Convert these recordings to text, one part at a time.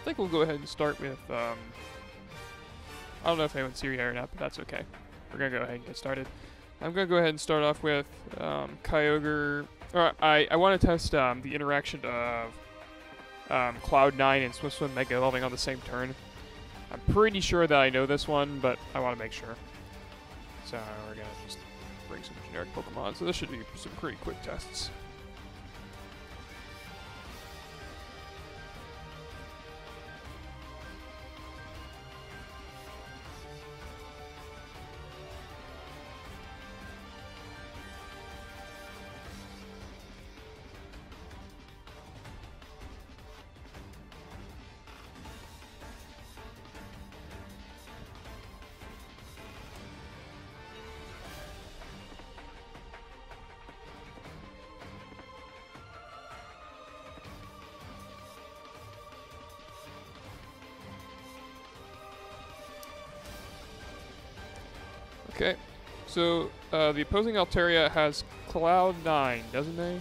think we'll go ahead and start with, I don't know if anyone's here yet or not, but that's okay. We're going to go ahead and get started. I'm going to go ahead and start off with Kyogre. I want to test the interaction of Cloud9 and Swim Mega Evolving on the same turn. I'm pretty sure that I know this one, but I want to make sure. So we're going to just bring some generic Pokemon. So this should be some pretty quick tests. Okay, so the opposing Altaria has Cloud9, doesn't it?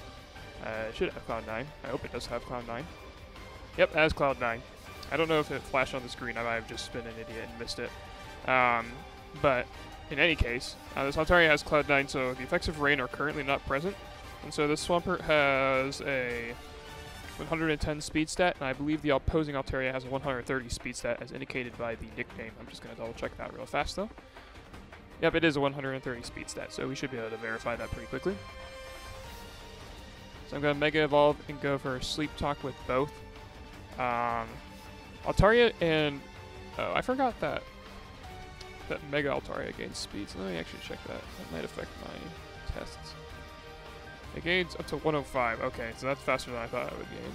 It should have Cloud9. I hope it does have Cloud9. Yep, it has Cloud9. I don't know if it flashed on the screen. I might have just been an idiot and missed it. But in any case, this Altaria has Cloud9, so the effects of rain are currently not present. And so this Swampert has a 110 speed stat, and I believe the opposing Altaria has a 130 speed stat as indicated by the nickname. I'm just going to double check that real fast though. Yep, it is a 130 speed stat, so we should be able to verify that pretty quickly. So I'm going to Mega Evolve and go for Sleep Talk with both. Altaria and... Oh, I forgot that Mega Altaria gains speed, so let me actually check that. That might affect my tests. It gains up to 105. Okay, so that's faster than I thought it would gain.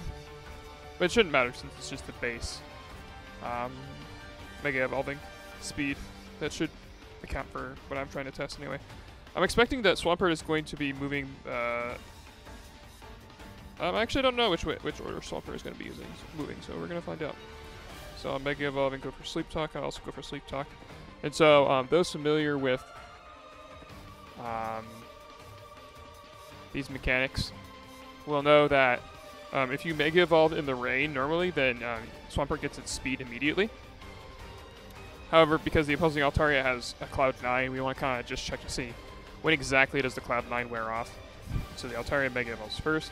But it shouldn't matter since it's just the base. Mega Evolving speed. That should account for what I'm trying to test anyway. I'm expecting that Swampert is going to be moving. I actually don't know which order Swampert is going to be moving, so we're going to find out. So I'll Mega Evolve and go for Sleep Talk. I'll also go for Sleep Talk. And so those familiar with these mechanics will know that if you Mega Evolve in the rain normally, then Swampert gets its speed immediately. However, because the opposing Altaria has a Cloud9, we want to kind of just check to see when exactly does the Cloud9 wear off. So the Altaria Mega Evolves first.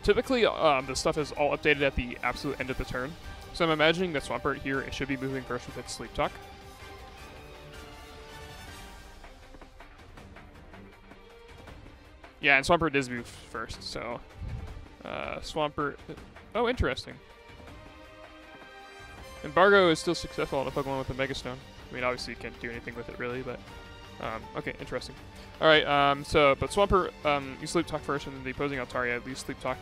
Typically, the stuff is all updated at the absolute end of the turn. So I'm imagining that Swampert here, it should be moving first with its Sleep Talk. Yeah, and Swampert does move first, so Swampert... Oh, interesting. Embargo is still successful on a Pokemon with a Mega Stone. I mean, obviously you can't do anything with it really, but okay, interesting. All right, but Swampert, you Sleep Talk first, and then the opposing Altaria leaves Sleep Talk.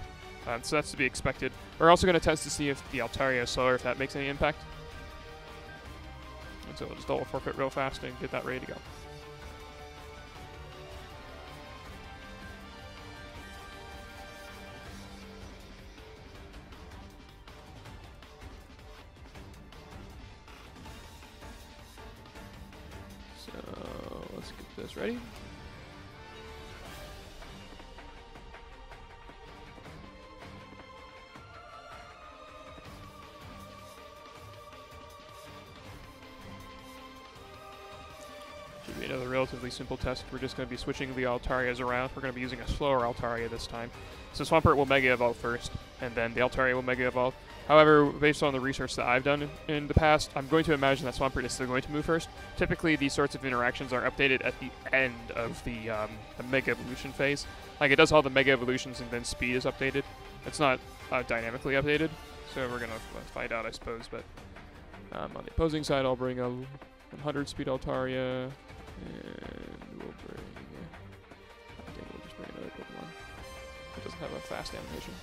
So that's to be expected. We're also going to test to see if the Altaria is slower, if that makes any impact. And so we'll just double forfeit real fast and get that ready to go. Let's get this ready. Should be another relatively simple test. We're just going to be switching the Altarias around. We're going to be using a slower Altaria this time. So Swampert will Mega Evolve first, and then the Altaria will Mega Evolve. However, based on the research that I've done in the past, I'm going to imagine that Swampert is still going to move first. Typically, these sorts of interactions are updated at the end of the Mega Evolution phase. Like, it does all the Mega Evolutions and then speed is updated. It's not dynamically updated, so we're going to find out, I suppose. But on the opposing side, I'll bring a 100 speed Altaria, and we'll bring... I think we'll just bring another Pokemon. It doesn't have a fast animation.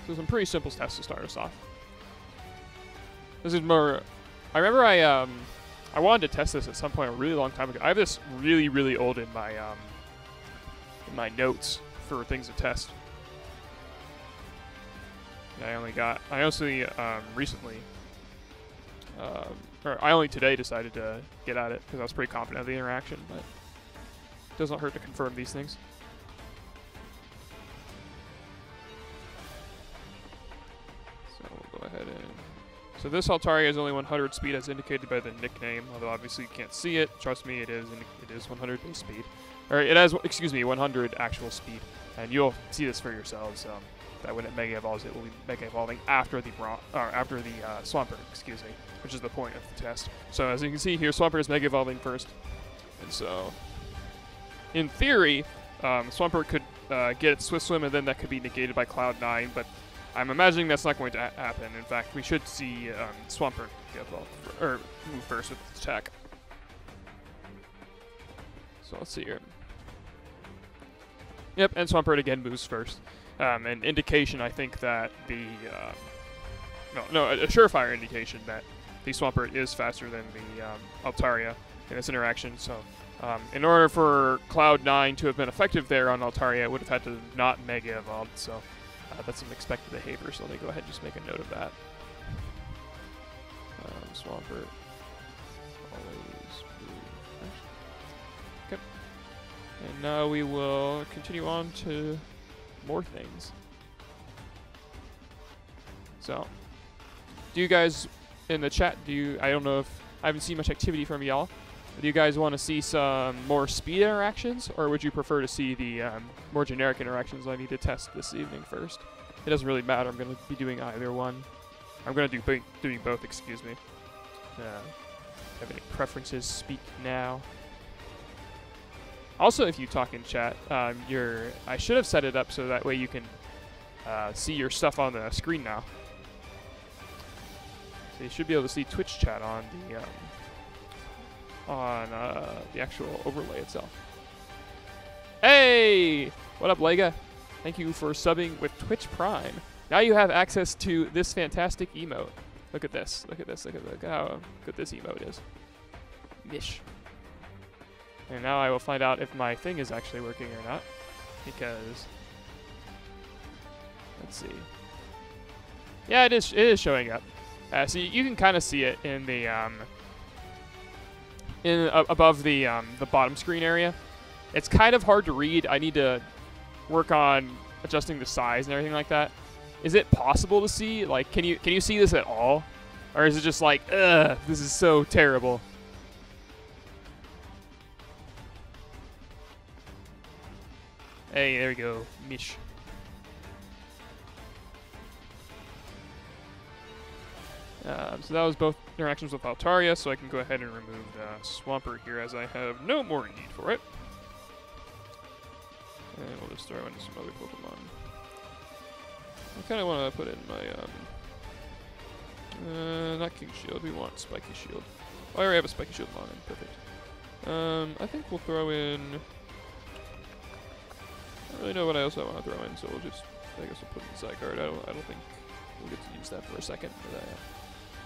So some pretty simple tests to start us off. This is more... I remember I wanted to test this at some point a really long time ago. I have this really old in my notes for things to test. I only today decided to get at it because I was pretty confident of the interaction, but it doesn't hurt to confirm these things. So this Altaria is only 100 speed as indicated by the nickname, although obviously you can't see it. Trust me, it is 100 base speed. Or it has, excuse me, 100 actual speed. And you'll see this for yourselves, that when it Mega Evolves, it will be Mega Evolving after the Swampert, excuse me, which is the point of the test. So as you can see here, Swampert is Mega Evolving first. And so, in theory, Swampert could get its Swift Swim, and then that could be negated by Cloud9, but I'm imagining that's not going to happen. In fact, we should see Swampert move first with its attack. So let's see here. Yep, and Swampert again moves first. An indication, I think, that the a surefire indication that the Swampert is faster than the Altaria in this interaction. So, in order for Cloud9 to have been effective there on Altaria, it would have had to not Mega Evolve. So, that's some expected behavior. So let me go ahead and just make a note of that. Swampert always move first. Okay. And now we will continue on to more things. So, do you guys in the chat, I don't know if I haven't seen much activity from y'all. Do you guys want to see some more speed interactions, or would you prefer to see the more generic interactions I need to test this evening first? It doesn't really matter. I'm going to be doing either one. I'm going to be doing both, excuse me. Have any preferences, speak now. Also, if you talk in chat, I should have set it up so that way you can see your stuff on the screen now. So you should be able to see Twitch chat on the actual overlay itself. Hey! What up, Lega? Thank you for subbing with Twitch Prime. Now you have access to this fantastic emote. Look at this. Look at this. Look at how good this emote is. Mish. And now I will find out if my thing is actually working or not. Because, let's see. Yeah, it is showing up. So you can kind of see it in the above the bottom screen area. It's kind of hard to read. I need to work on adjusting the size and everything like that. Is it possible to see? Like, can you see this at all, or is it just like, ugh, this is so terrible? Hey, there we go, Mish. So that was both interactions with Altaria, so I can go ahead and remove the Swampert here as I have no more need for it. And we'll just throw in some other Pokemon. I kind of want to put in my, not King Shield, we want Spiky Shield. Oh, I already have a Spiky Shield on, perfect. I think we'll throw in, I don't really know what else I want to throw in, so we'll just, I guess we'll put in Zygarde. I don't think we'll get to use that for a second. But,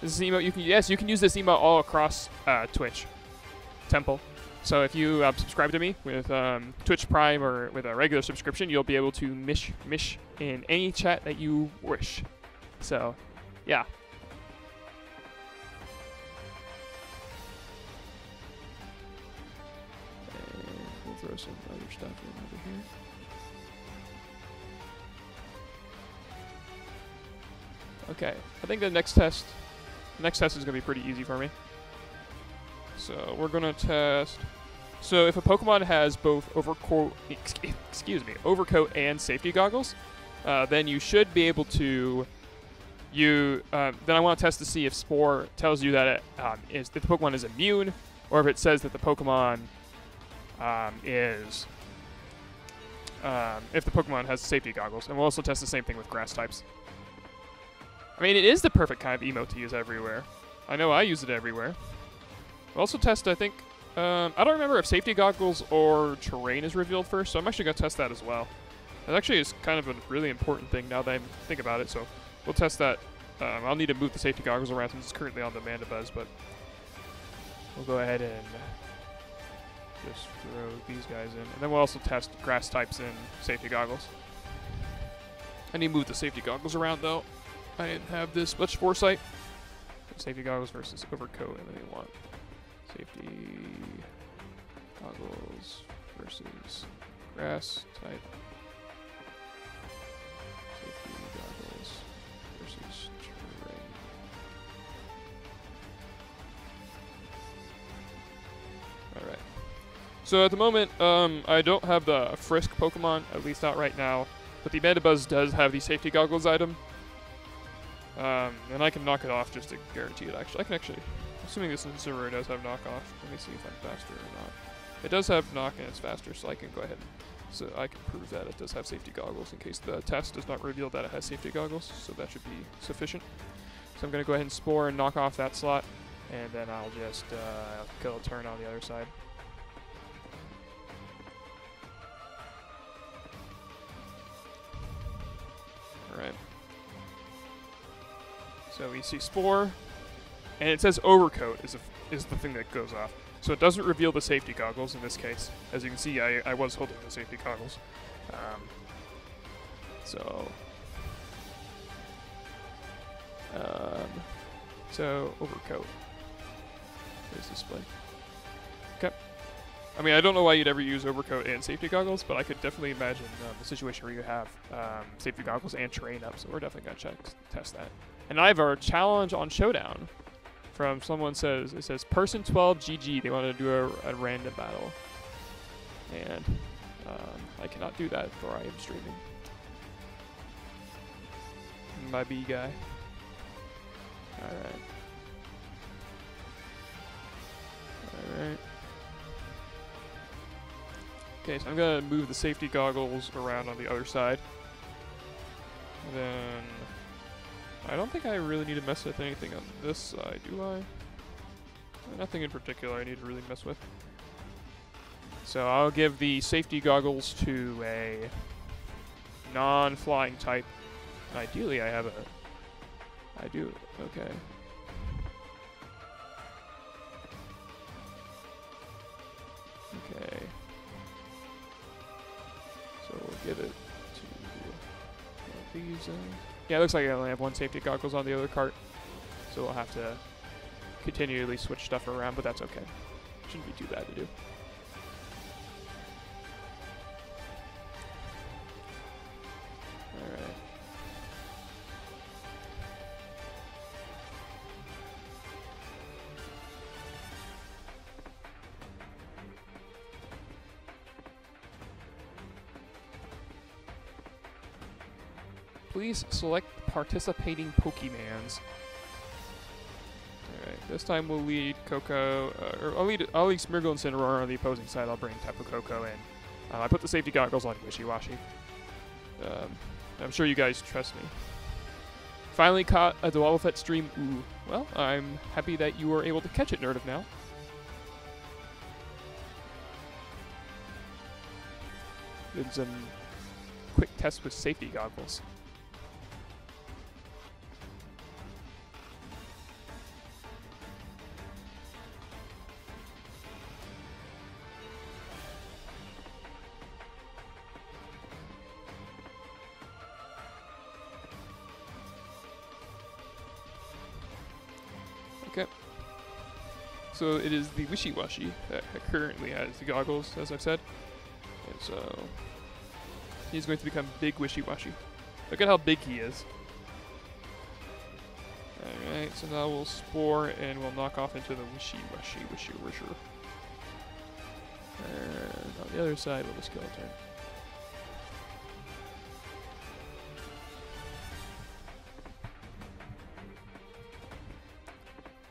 this is emote, you can use this emote all across Twitch Temple. So if you subscribe to me with Twitch Prime or with a regular subscription, you'll be able to mish in any chat that you wish. So, yeah. And we'll throw some other stuff in over here. Okay, I think the next test is going to be pretty easy for me. So we're going to test. So if a Pokemon has both Overcoat and Safety Goggles, then you should be able to. Then I want to test to see if Spore tells you that that the Pokemon is immune, or if it says that the Pokemon if the Pokemon has Safety Goggles. And we'll also test the same thing with Grass types. I mean, it is the perfect kind of emote to use everywhere. I know I use it everywhere. We'll also test, I think, I don't remember if Safety Goggles or Terrain is revealed first, so I'm actually going to test that as well. That actually is kind of a really important thing now that I think about it, so we'll test that. I'll need to move the Safety Goggles around since it's currently on the Mandibuzz, but we'll go ahead and just throw these guys in. And then we'll also test Grass types in Safety Goggles. I need to move the Safety Goggles around, though. I didn't have this much foresight. Safety Goggles versus Overcoat, and then we want Safety Goggles versus Grass type. Safety Goggles versus Terrain. So at the moment, I don't have the Frisk Pokemon, at least not right now, but the Mandibuzz does have the Safety Goggles item. And I can knock it off just to guarantee it, actually. I can actually, assuming this server does have knockoff. Let me see if I'm faster or not. It does have knock and it's faster, so I can go ahead and, so I can prove that it does have Safety Goggles in case the test does not reveal that it has Safety Goggles, so that should be sufficient. So I'm going to go ahead and Spore and knock off that slot, and then I'll just kill a turn on the other side. Alright. So we see Spore, and it says Overcoat is the thing that goes off. So it doesn't reveal the Safety Goggles in this case. As you can see, I was holding the Safety Goggles. So Overcoat is displayed. Okay. I mean, I don't know why you'd ever use Overcoat and Safety Goggles, but I could definitely imagine the situation where you have Safety Goggles and Terrain up, so we're definitely going to test that. And I have our challenge on Showdown from someone says, it says, Person 12 GG, they want to do a random battle. And I cannot do that for I am streaming. My B guy. Alright. Alright. Okay, so I'm going to move the Safety Goggles around on the other side. And then I don't think I really need to mess with anything on this side, do I? Nothing in particular I need to really mess with. So I'll give the Safety Goggles to a non-flying type. Ideally I have a... I do, okay. Okay. So we'll give it to these. Yeah, it looks like I only have one Safety Goggles on the other cart. So we'll have to continually switch stuff around, but that's okay. Shouldn't be too bad to do. Alright. Please select participating Pokemans. Alright, this time we'll lead Coco, or I'll lead Smeargle and Cineroar on the opposing side. I'll bring Tapu Koko in. I put the Safety Goggles on Wishiwashi. I'm sure you guys trust me. Finally caught a DaWoblefet stream. Ooh, well, I'm happy that you were able to catch it, Nerd of Now. Did some quick tests with Safety Goggles. Okay. So it is the Wishiwashi that currently has the goggles, as I've said. And so he's going to become Big Wishiwashi. Look at how big he is. Alright, so now we'll Spore and we'll knock off into the Wishiwashi. And on the other side, we'll just kill a turn.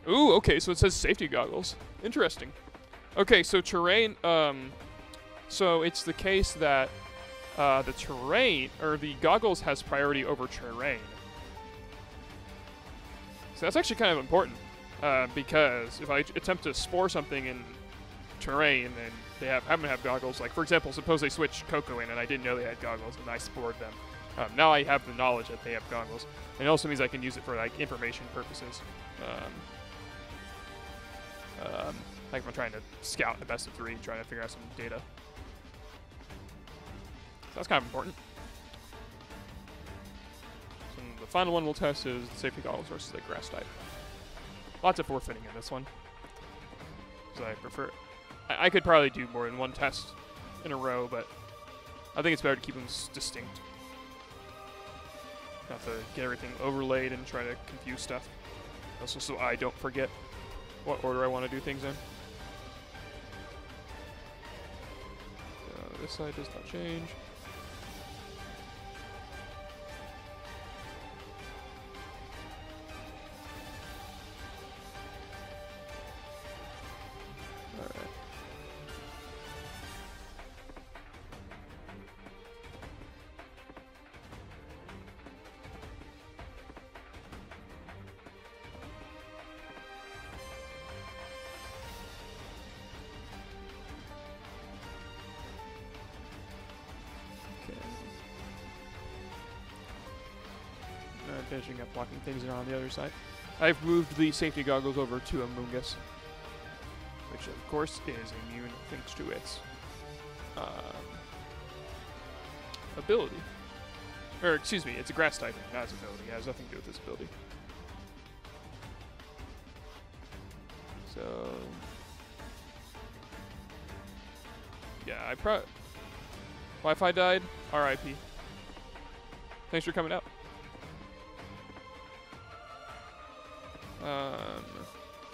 Ooh, okay, so it says Safety Goggles. Interesting. Okay, so terrain, so it's the case that the terrain, or the goggles has priority over terrain. So that's actually kind of important, because if I attempt to Spore something in terrain and they happen to have goggles, like for example, suppose they switched Coco in and I didn't know they had goggles and I Spored them. Now I have the knowledge that they have goggles. And it also means I can use it for like information purposes. Like if I'm trying to scout in the best of 3, trying to figure out some data. So that's kind of important. So the final one we'll test is the Safety Goggles versus the Grass type. Lots of forfeiting in this one. So I prefer... I could probably do more than one test in a row, but I think it's better to keep them distinct. Not to get everything overlaid and try to confuse stuff. Also so I don't forget what order I want to do things in. this side does not change. Alright. Finishing up blocking things around the other side. I've moved the safety goggles over to Amoonguss, which of course is immune thanks to its ability. Or excuse me, it's a grass typing, not its ability. It has nothing to do with its ability. So yeah, Wi-Fi died. R.I.P. Thanks for coming out.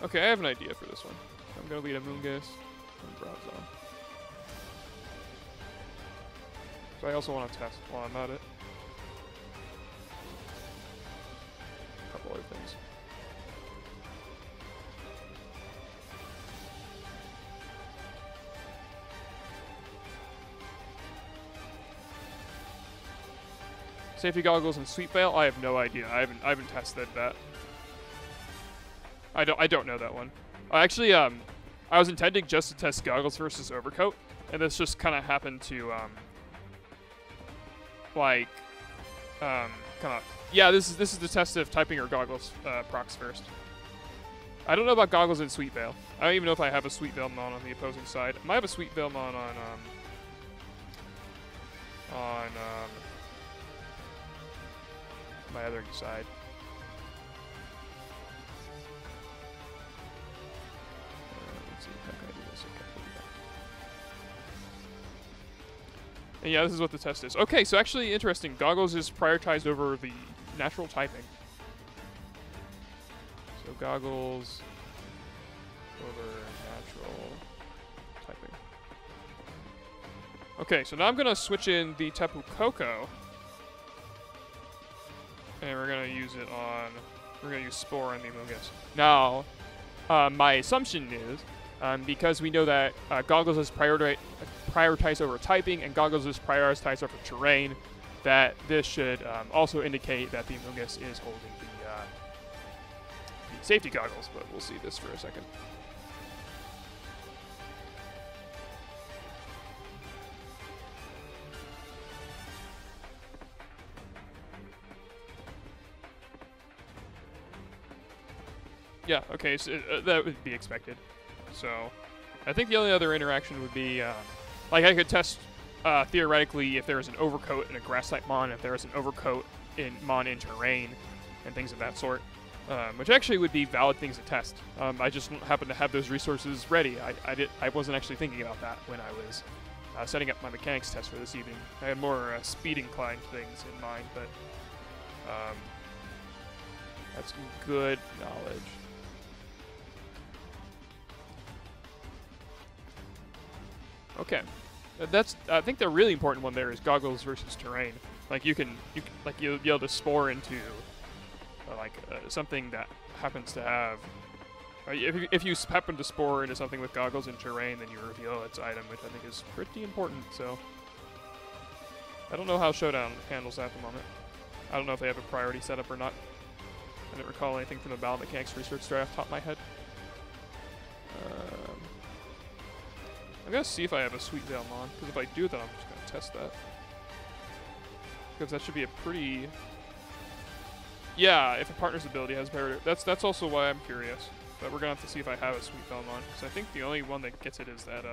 Okay, I have an idea for this one. I'm gonna lead Amoonguss and Bronzong. So I also want to test while I'm at it. A couple other things. Safety goggles and Sweet Veil? I have no idea. I haven't tested that. I don't know that one. Actually, I was intending just to test goggles versus Overcoat, and this just kind of happened to yeah. This is the test of typing or goggles procs first. I don't know about goggles and Sweet Veil. I don't even know if I have a Sweet Veil mon on the opposing side. I might have a Sweet Veil mon on my other side. And yeah, this is what the test is. Okay, so actually interesting. Goggles is prioritized over the natural typing. So goggles over natural typing. Okay, so now I'm going to switch in the Tapu Koko. And we're going to use it on... We're going to use Spore on the Amoonguss. Now, my assumption is, because we know that goggles is prioritized over typing and goggles is prioritized over terrain, that this should also indicate that the Amoonguss is holding the safety goggles, but we'll see this for a second. Yeah, okay, so that would be expected. So, I think the only other interaction would be, like I could test, theoretically, if there is an Overcoat in a Grass-type Mon, if there is an Overcoat in Mon in terrain, and things of that sort, which actually would be valid things to test. I just happen to have those resources ready. I wasn't actually thinking about that when I was setting up my mechanics test for this evening. I had more speed-inclined things in mind, but that's good knowledge. Okay, I think the really important one there is goggles versus terrain. Like you'll be able to spore into something that happens to have. If you happen to spore into something with goggles and terrain, then you reveal its item, which I think is pretty important. So I don't know how Showdown handles that at the moment. I don't know if they have a priority setup or not. I didn't recall anything from the Battle Mechanics research draft top of my head. I'm going to see if I have a Sweet Veil Mon, because if I do, then I'm just going to test that. Because that should be a pretty... Yeah, if a partner's ability has priority. That's also why I'm curious. But we're going to have to see if I have a Sweet Veil Mon, because I think the only one that gets it is that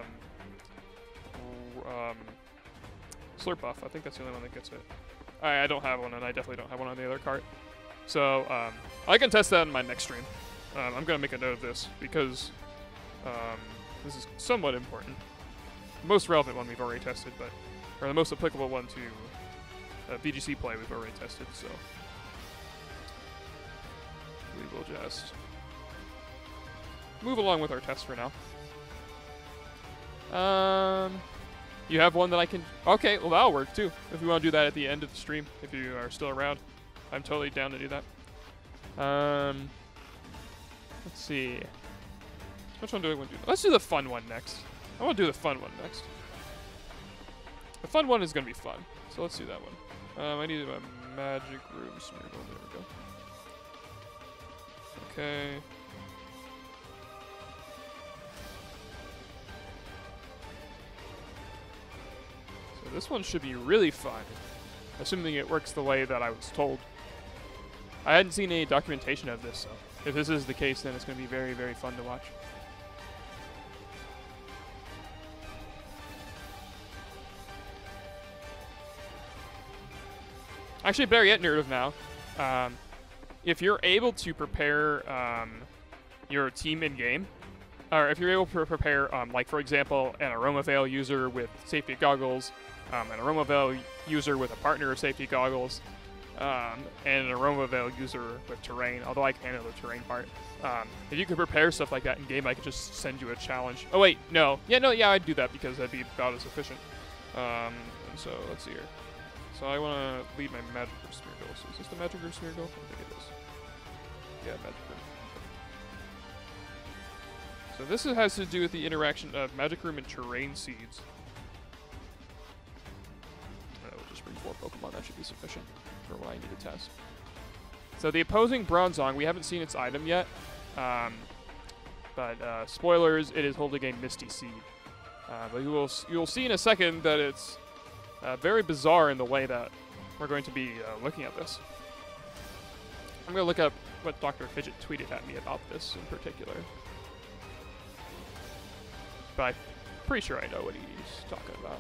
Slurp Buff. I think that's the only one that gets it. I don't have one, and I definitely don't have one on the other cart. So, I can test that in my next stream. I'm going to make a note of this, because... this is somewhat important. The most relevant one we've already tested, or the most applicable one to VGC play we've already tested, so we will just move along with our test for now. You have one that I can... Okay, well, that'll work, too. If you want to do that at the end of the stream, if you are still around. I'm totally down to do that. Let's see. Which one do I want to do? Let's do the fun one next. I want to do the fun one next. The fun one is going to be fun. So let's do that one. I need a magic room smear. Oh, there we go. Okay. So this one should be really fun, assuming it works the way that I was told. I hadn't seen any documentation of this, so if this is the case, then it's going to be very, very fun to watch. Actually, better yet, Nerd of Now, if you're able to prepare your team in-game, or if you're able to prepare, like, for example, an Aroma Veil user with safety goggles, an Aroma Veil user with a partner of safety goggles, and an Aroma Veil user with terrain, although I can handle the terrain part. If you could prepare stuff like that in-game, I could just send you a challenge. Oh, wait, no. Yeah, I'd do that because that'd be about as efficient. And so, let's see here. So I want to lead my magic room smear goal. So is this the magic room smear goal? I think it is. Yeah, magic room. So this has to do with the interaction of magic room and terrain seeds. We'll just bring 4 Pokemon. That should be sufficient for what I need to test. So the opposing Bronzong, we haven't seen its item yet. But spoilers, it is holding a Misty Seed. But you'll see in a second that it's very bizarre in the way that we're going to be looking at this. I'm going to look up what Dr. Fidget tweeted at me about this in particular. But I'm pretty sure I know what he's talking about.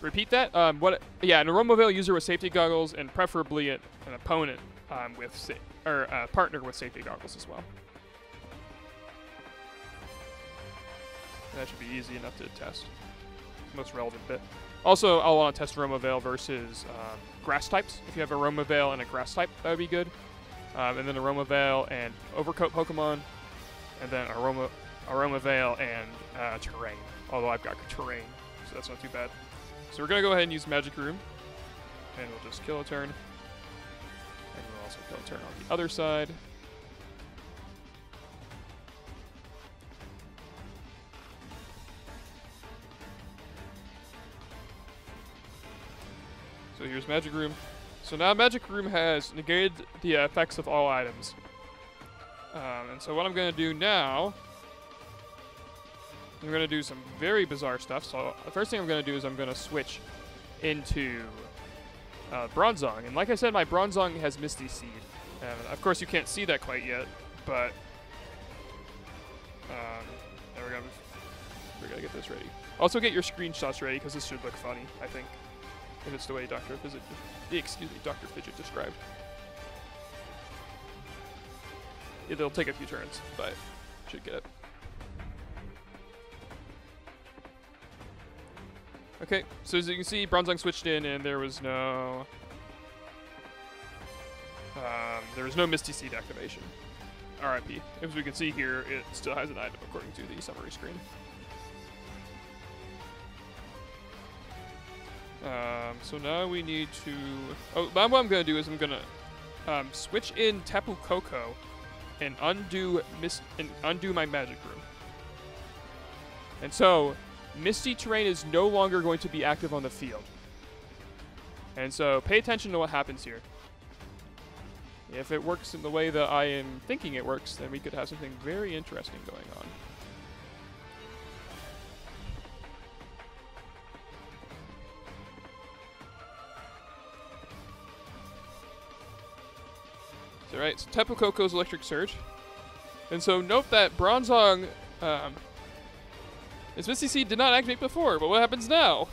Repeat that? Yeah, an Aroma Veil user with safety goggles, and preferably an opponent with a partner with safety goggles as well. That should be easy enough to test. Most relevant bit. Also, I'll want to test Aroma Veil versus grass types. If you have Aroma Veil and a grass type, that would be good. And then Aroma Veil and Overcoat Pokemon, and then Aroma Veil and terrain. Although I've got terrain, so that's not too bad. So we're going to go ahead and use Magic Room, and we'll just kill a turn. And we'll also kill a turn on the other side. So here's Magic Room. So now Magic Room has negated the effects of all items. And so what I'm going to do now, I'm going to do some very bizarre stuff. So the first thing I'm going to do is I'm going to switch into Bronzong. And like I said, my Bronzong has Misty Seed. Of course, you can't see that quite yet, but there we go. We're going to get this ready. Also get your screenshots ready, because this should look funny, I think. If it's the way Dr. Fidget described. It'll take a few turns, but should get it. Okay, so as you can see, Bronzong switched in, and there was no Misty Seed activation. RIP. As we can see here, it still has an item according to the summary screen. So now we need to... Oh, now what I'm going to do is I'm going to switch in Tapu Koko and undo my Magic Room. And so, Misty Terrain is no longer going to be active on the field. And so, pay attention to what happens here. If it works in the way that I am thinking it works, then we could have something very interesting going on. Alright, so Tapu Koko's Electric Surge. And so note that Bronzong, its Misty Seed did not activate before, but what happens now?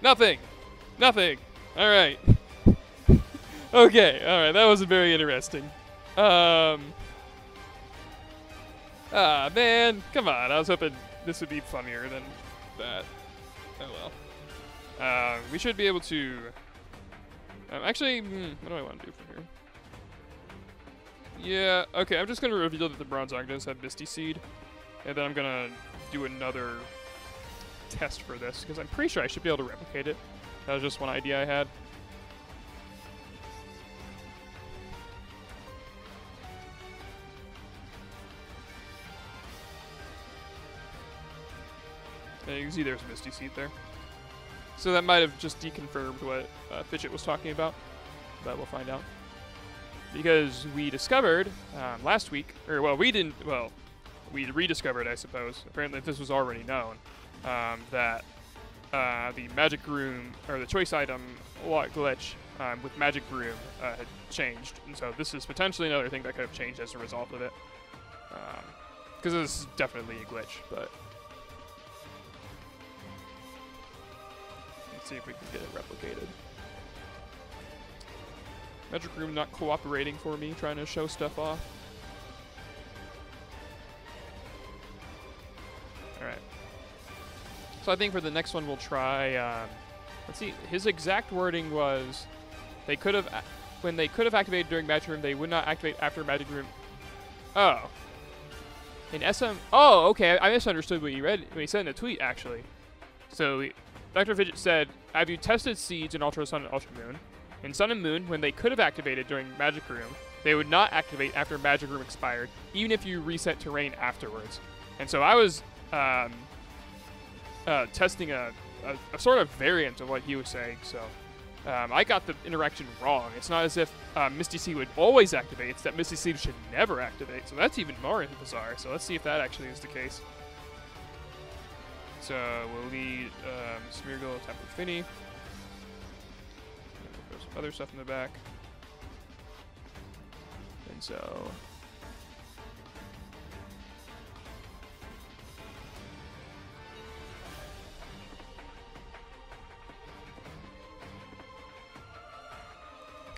Nothing. Nothing. Alright. Okay, alright, that wasn't very interesting. Man, come on, I was hoping this would be funnier than that. Oh well. We should be able to... actually, what do I want to do from here? Yeah, okay, I'm just going to reveal that the Bronzong does have Misty Seed. And then I'm going to do another test for this, because I'm pretty sure I should be able to replicate it. That was just one idea I had. And you can see there's Misty Seed there. So that might have just deconfirmed what Fidget was talking about, but we'll find out. Because we discovered last week, or well, we didn't, well, we rediscovered, I suppose. Apparently this was already known, that the Magic Room, or the choice item glitch with Magic Room had changed. And so this is potentially another thing that could have changed as a result of it. Because this is definitely a glitch, but let's see if we can get it replicated. Magic Room not cooperating for me, trying to show stuff off. Alright. So I think for the next one we'll try, let's see, his exact wording was, they could have, when they could have activated during Magic Room, they would not activate after Magic Room. Oh. In SM, oh, okay, I misunderstood what what he said in the tweet, actually. So, Dr. Fidget said, have you tested seeds in Ultra Sun and Ultra Moon? In Sun and Moon, when they could have activated during Magic Room, they would not activate after Magic Room expired, even if you reset terrain afterwards. And so I was testing a sort of variant of what he was saying, so I got the interaction wrong. It's not as if Misty Seed would always activate, it's that Misty Seed should never activate, so that's even more bizarre. So let's see if that actually is the case. So we'll need Smeargle, Tapu Fini. Other stuff in the back. And so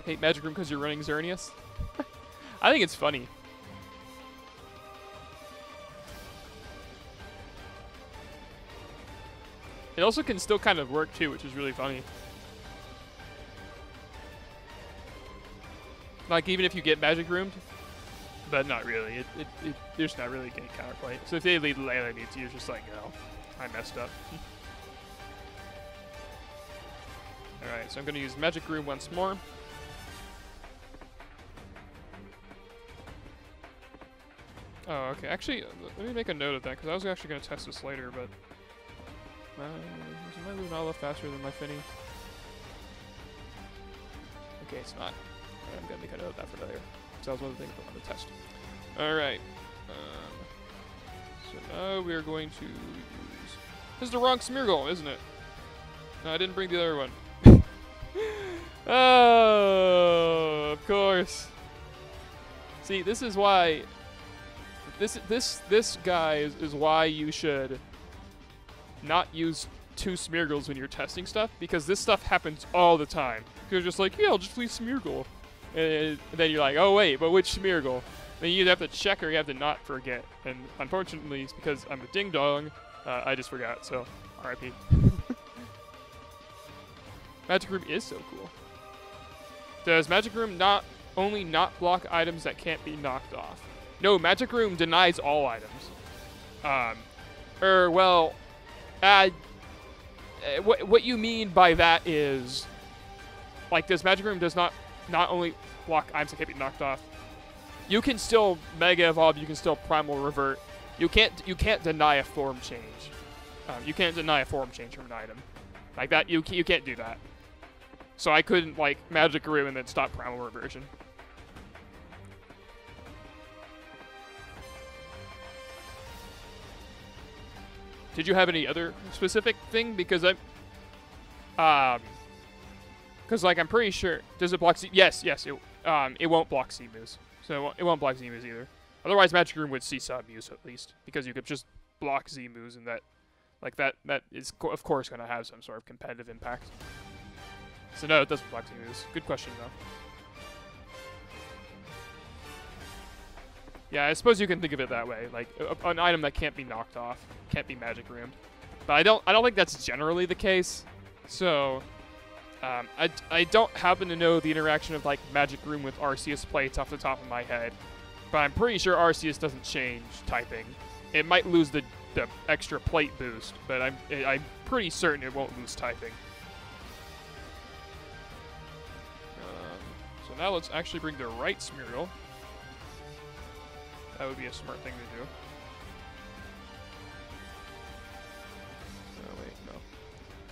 hate Magic Room because you're running Xerneas? I think it's funny. It also can still kind of work too, which is really funny. Like, even if you get Magic Roomed, but not really. There's not really any counterplay. So if they lead Layla needs you, it's just like, oh, I messed up. Alright, so I'm going to use Magic Room once more. Oh, okay. Actually, let me make a note of that, because I was actually going to test this later, but... is my Lunala faster than my Fini? Okay, it's not. I'm going to make a note of that for later. So that was one of the things I wanted to test. Alright. So now we are going to use... This is the wrong Smeargle, isn't it? No, I didn't bring the other one. Oh, of course. See, this is why... This guy is why you should not use two Smeargles when you're testing stuff, because this stuff happens all the time. You're just like, yeah, I'll just leave Smeargle. And then you're like, oh wait, but which Smeargle? Then you either have to check or you have to not forget. And unfortunately, it's because I'm a ding dong, I just forgot. So, RIP. Magic Room is so cool. Does Magic Room not only not block items that can't be knocked off? No, Magic Room denies all items. What you mean by that is, like, this Magic Room does not only block items that can't be knocked off. You can still Mega Evolve. You can still Primal Revert. You can't deny a form change. You can't deny a form change from an item like that. You can't do that. So I couldn't like Magic Room and then stop Primal Reversion. Did you have any other specific thing? Because like I'm pretty sure, does it block Z? Yes, it won't block Z-moves. So it won't block Z-moves either. Otherwise, Magic Room would see sub-moves at least, because you could just block Z-moves, and that is of course going to have some sort of competitive impact. So no, it doesn't block Z-moves. Good question though. Yeah, I suppose you can think of it that way, like an item that can't be knocked off, can't be Magic Roomed. But I don't think that's generally the case. So I don't happen to know the interaction of like Magic Room with Arceus plates off the top of my head, but I'm pretty sure Arceus doesn't change typing. It might lose the extra plate boost, but I'm pretty certain it won't lose typing. So now let's actually bring the right Smeargle. That would be a smart thing to do. Oh wait, no.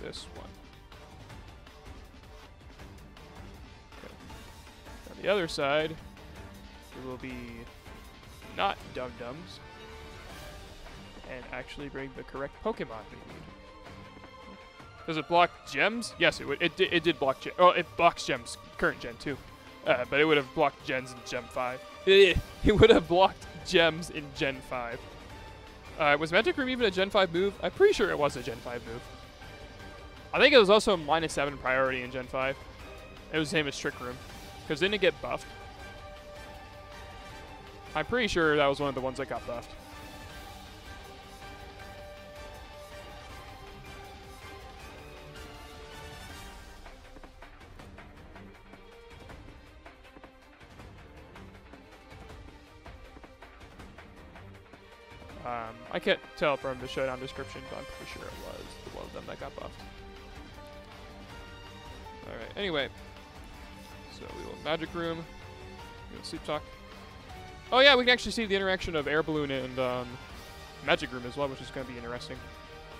This one. Okay. On the other side, it will be not Dum-Dums, and actually bring the correct Pokemon we need. Does it block gems? Yes, it would. It did block gems. Oh, it blocks gems, current gen too. But it would have blocked gens in Gen 5. It would have blocked gems in Gen 5. Was Magic Room even a Gen 5 move? I'm pretty sure it was a Gen 5 move. I think it was also a -7 priority in Gen 5. It was the same as Trick Room. Because didn't it get buffed? I'm pretty sure that was one of the ones that got buffed. I can't tell from the showdown description, but I'm pretty sure it was the one of them that got buffed. Alright, anyway. So we will Magic Room. We will Sleep Talk. Oh yeah, we can actually see the interaction of Air Balloon and Magic Room as well, which is going to be interesting.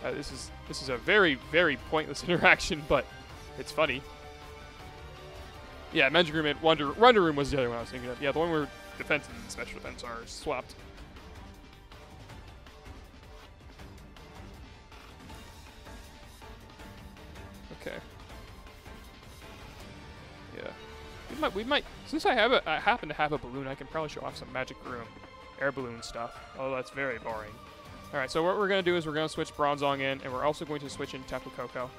This is a very, very pointless interaction, but it's funny. Yeah, Magic Room and Wonder Room was the other one I was thinking of. Yeah, the one where defense and special defense are swapped. Okay. Yeah. We might. Since I happen to have a balloon, I can probably show off some Magic Room Air Balloon stuff. Oh, that's very boring. All right. So what we're gonna do is we're gonna switch Bronzong in, and we're also going to switch in Tapu Koko.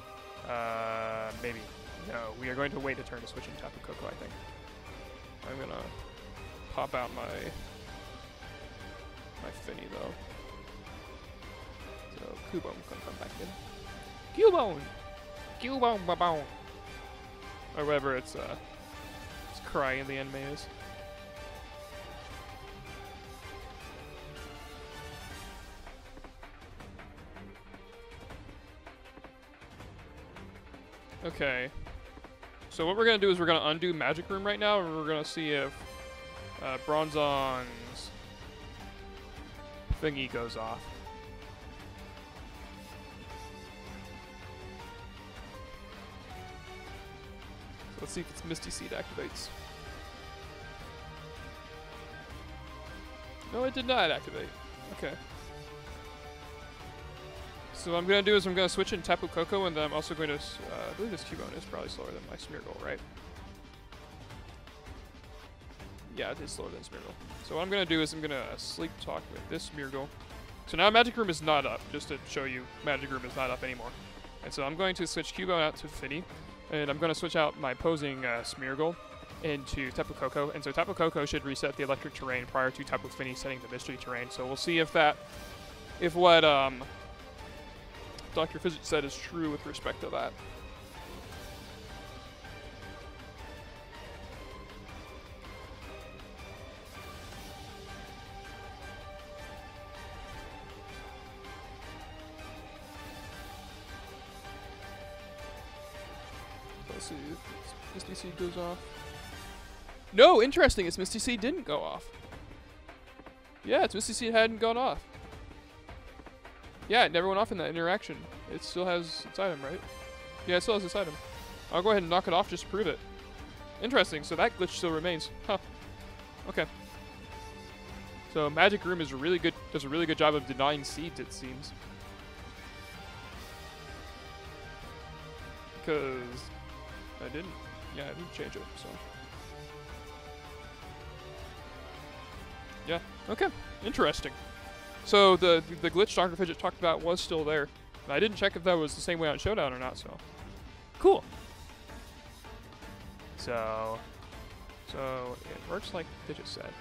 Maybe. No, we are going to wait a turn to switch in Tapu Koko, I think. I'm gonna pop out my Finny though. So Cubone can come back in. Cubone. Cubone, ba-bone. Or whatever it's cry in the anime is. Okay. So what we're gonna do is we're gonna undo Magic Room right now, and we're gonna see if Bronzong's thingy goes off. Let's see if its Misty Seed activates. No, it did not activate. Okay. So what I'm going to do is I'm going to switch in Tapu Koko, and then I'm also going to... I believe this Cubone is probably slower than my Smeargle, right? Yeah, it is slower than Smeargle. So what I'm going to do is I'm going to Sleep Talk with this Smeargle. So now Magic Room is not up, just to show you Magic Room is not up anymore. And so I'm going to switch Cubone out to Finny. And I'm going to switch out my opposing Smeargle into Tapu Koko. And so Tapu Koko should reset the electric terrain prior to Tapu Fini setting the mystery terrain. So we'll see if what Dr. Fidget said is true with respect to that. Let's see if Misty Seed goes off. No, interesting. Its Misty Seed didn't go off. Yeah, its Misty Seed hadn't gone off. Yeah, it never went off in that interaction. It still has its item, right? Yeah, it still has its item. I'll go ahead and knock it off just to prove it. Interesting. So that glitch still remains. Huh. Okay. So Magic Room is really good. Does a really good job of denying seeds, it seems. Because I didn't change it, so. Yeah, okay, interesting. So the glitch Dr. Fidget talked about was still there. I didn't check if that was the same way on Showdown or not, so. Cool. So it works like Fidget said.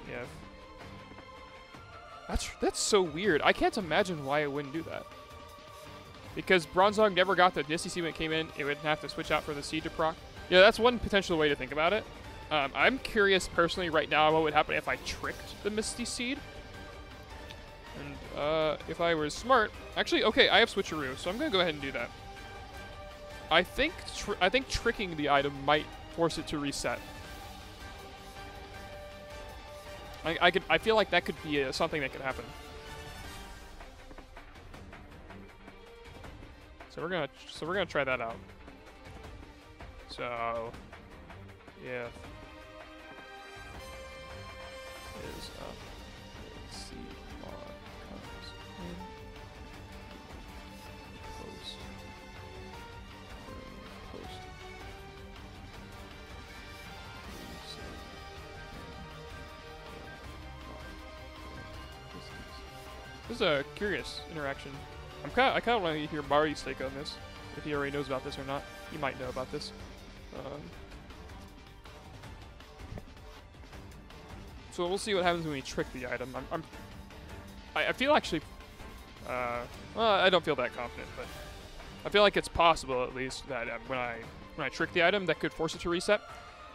Yeah. That's so weird. I can't imagine why it wouldn't do that. Because Bronzong never got the Misty Seed when it came in. It would have to switch out for the Seed to proc. Yeah, that's one potential way to think about it. I'm curious personally right now what would happen if I tricked the Misty Seed. And if I were smart, actually, okay, I have Switcheroo, so I'm gonna go ahead and do that. I think tricking the item might force it to reset. I feel like that could be something that could happen. So we're gonna try that out. So if is up, see mod comes in, post, this is a curious interaction. I kind of want to hear Mari's take on this, if he already knows about this or not. He might know about this. So we'll see what happens when we trick the item. I feel actually, well, I don't feel that confident, but I feel like it's possible at least that when I trick the item, that could force it to reset.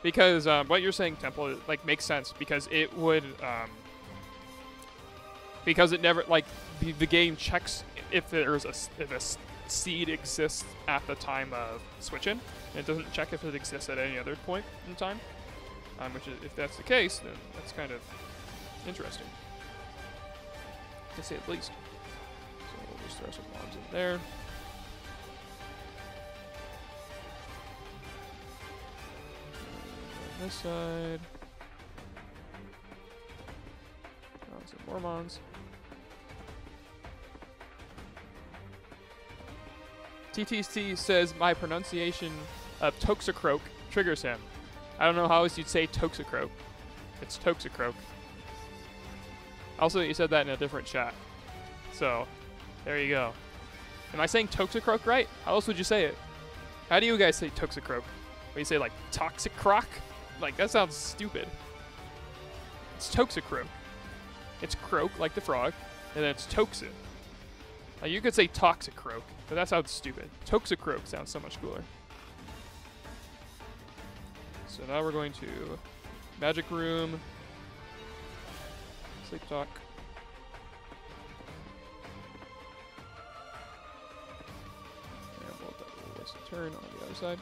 Because what you're saying, Temple, like makes sense because it would, because it never the game checks if there's if a seed exists at the time of switching, and it doesn't check if it exists at any other point in time. Which is, if that's the case, then that's kind of interesting, to say the least. So we'll just throw some mobs in there. And on this side, some more mons. TTC says my pronunciation of Toxicroak triggers him. I don't know how else you'd say Toxicroak. It's Toxicroak. Also, you said that in a different chat. So, there you go. Am I saying Toxicroak right? How else would you say it? How do you guys say Toxicroak? When you say like Toxicroak? Like, that sounds stupid. It's Toxicroak. It's croak, like the frog, and then it's Toxin. Like, you could say Toxicroak, but that sounds stupid. Toxicroak sounds so much cooler. So now we're going to Magic Room, Sleep Talk. And we'll waste a turn on the other side.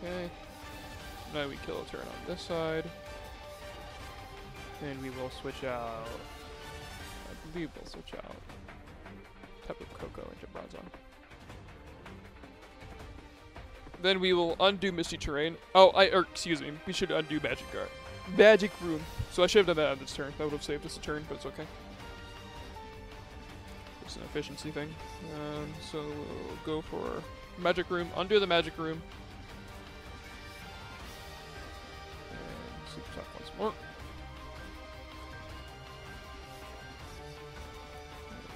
Okay, now we kill a turn on this side, and we will switch out, I believe we'll switch out Tapu Koko into Bronzong. Then we will undo Misty Terrain. Oh, excuse me, we should undo Magic Room. So I should have done that on this turn. That would have saved us a turn, but it's okay. It's an efficiency thing. So we'll go for Magic Room, undo the Magic Room. Sleep Talk once more.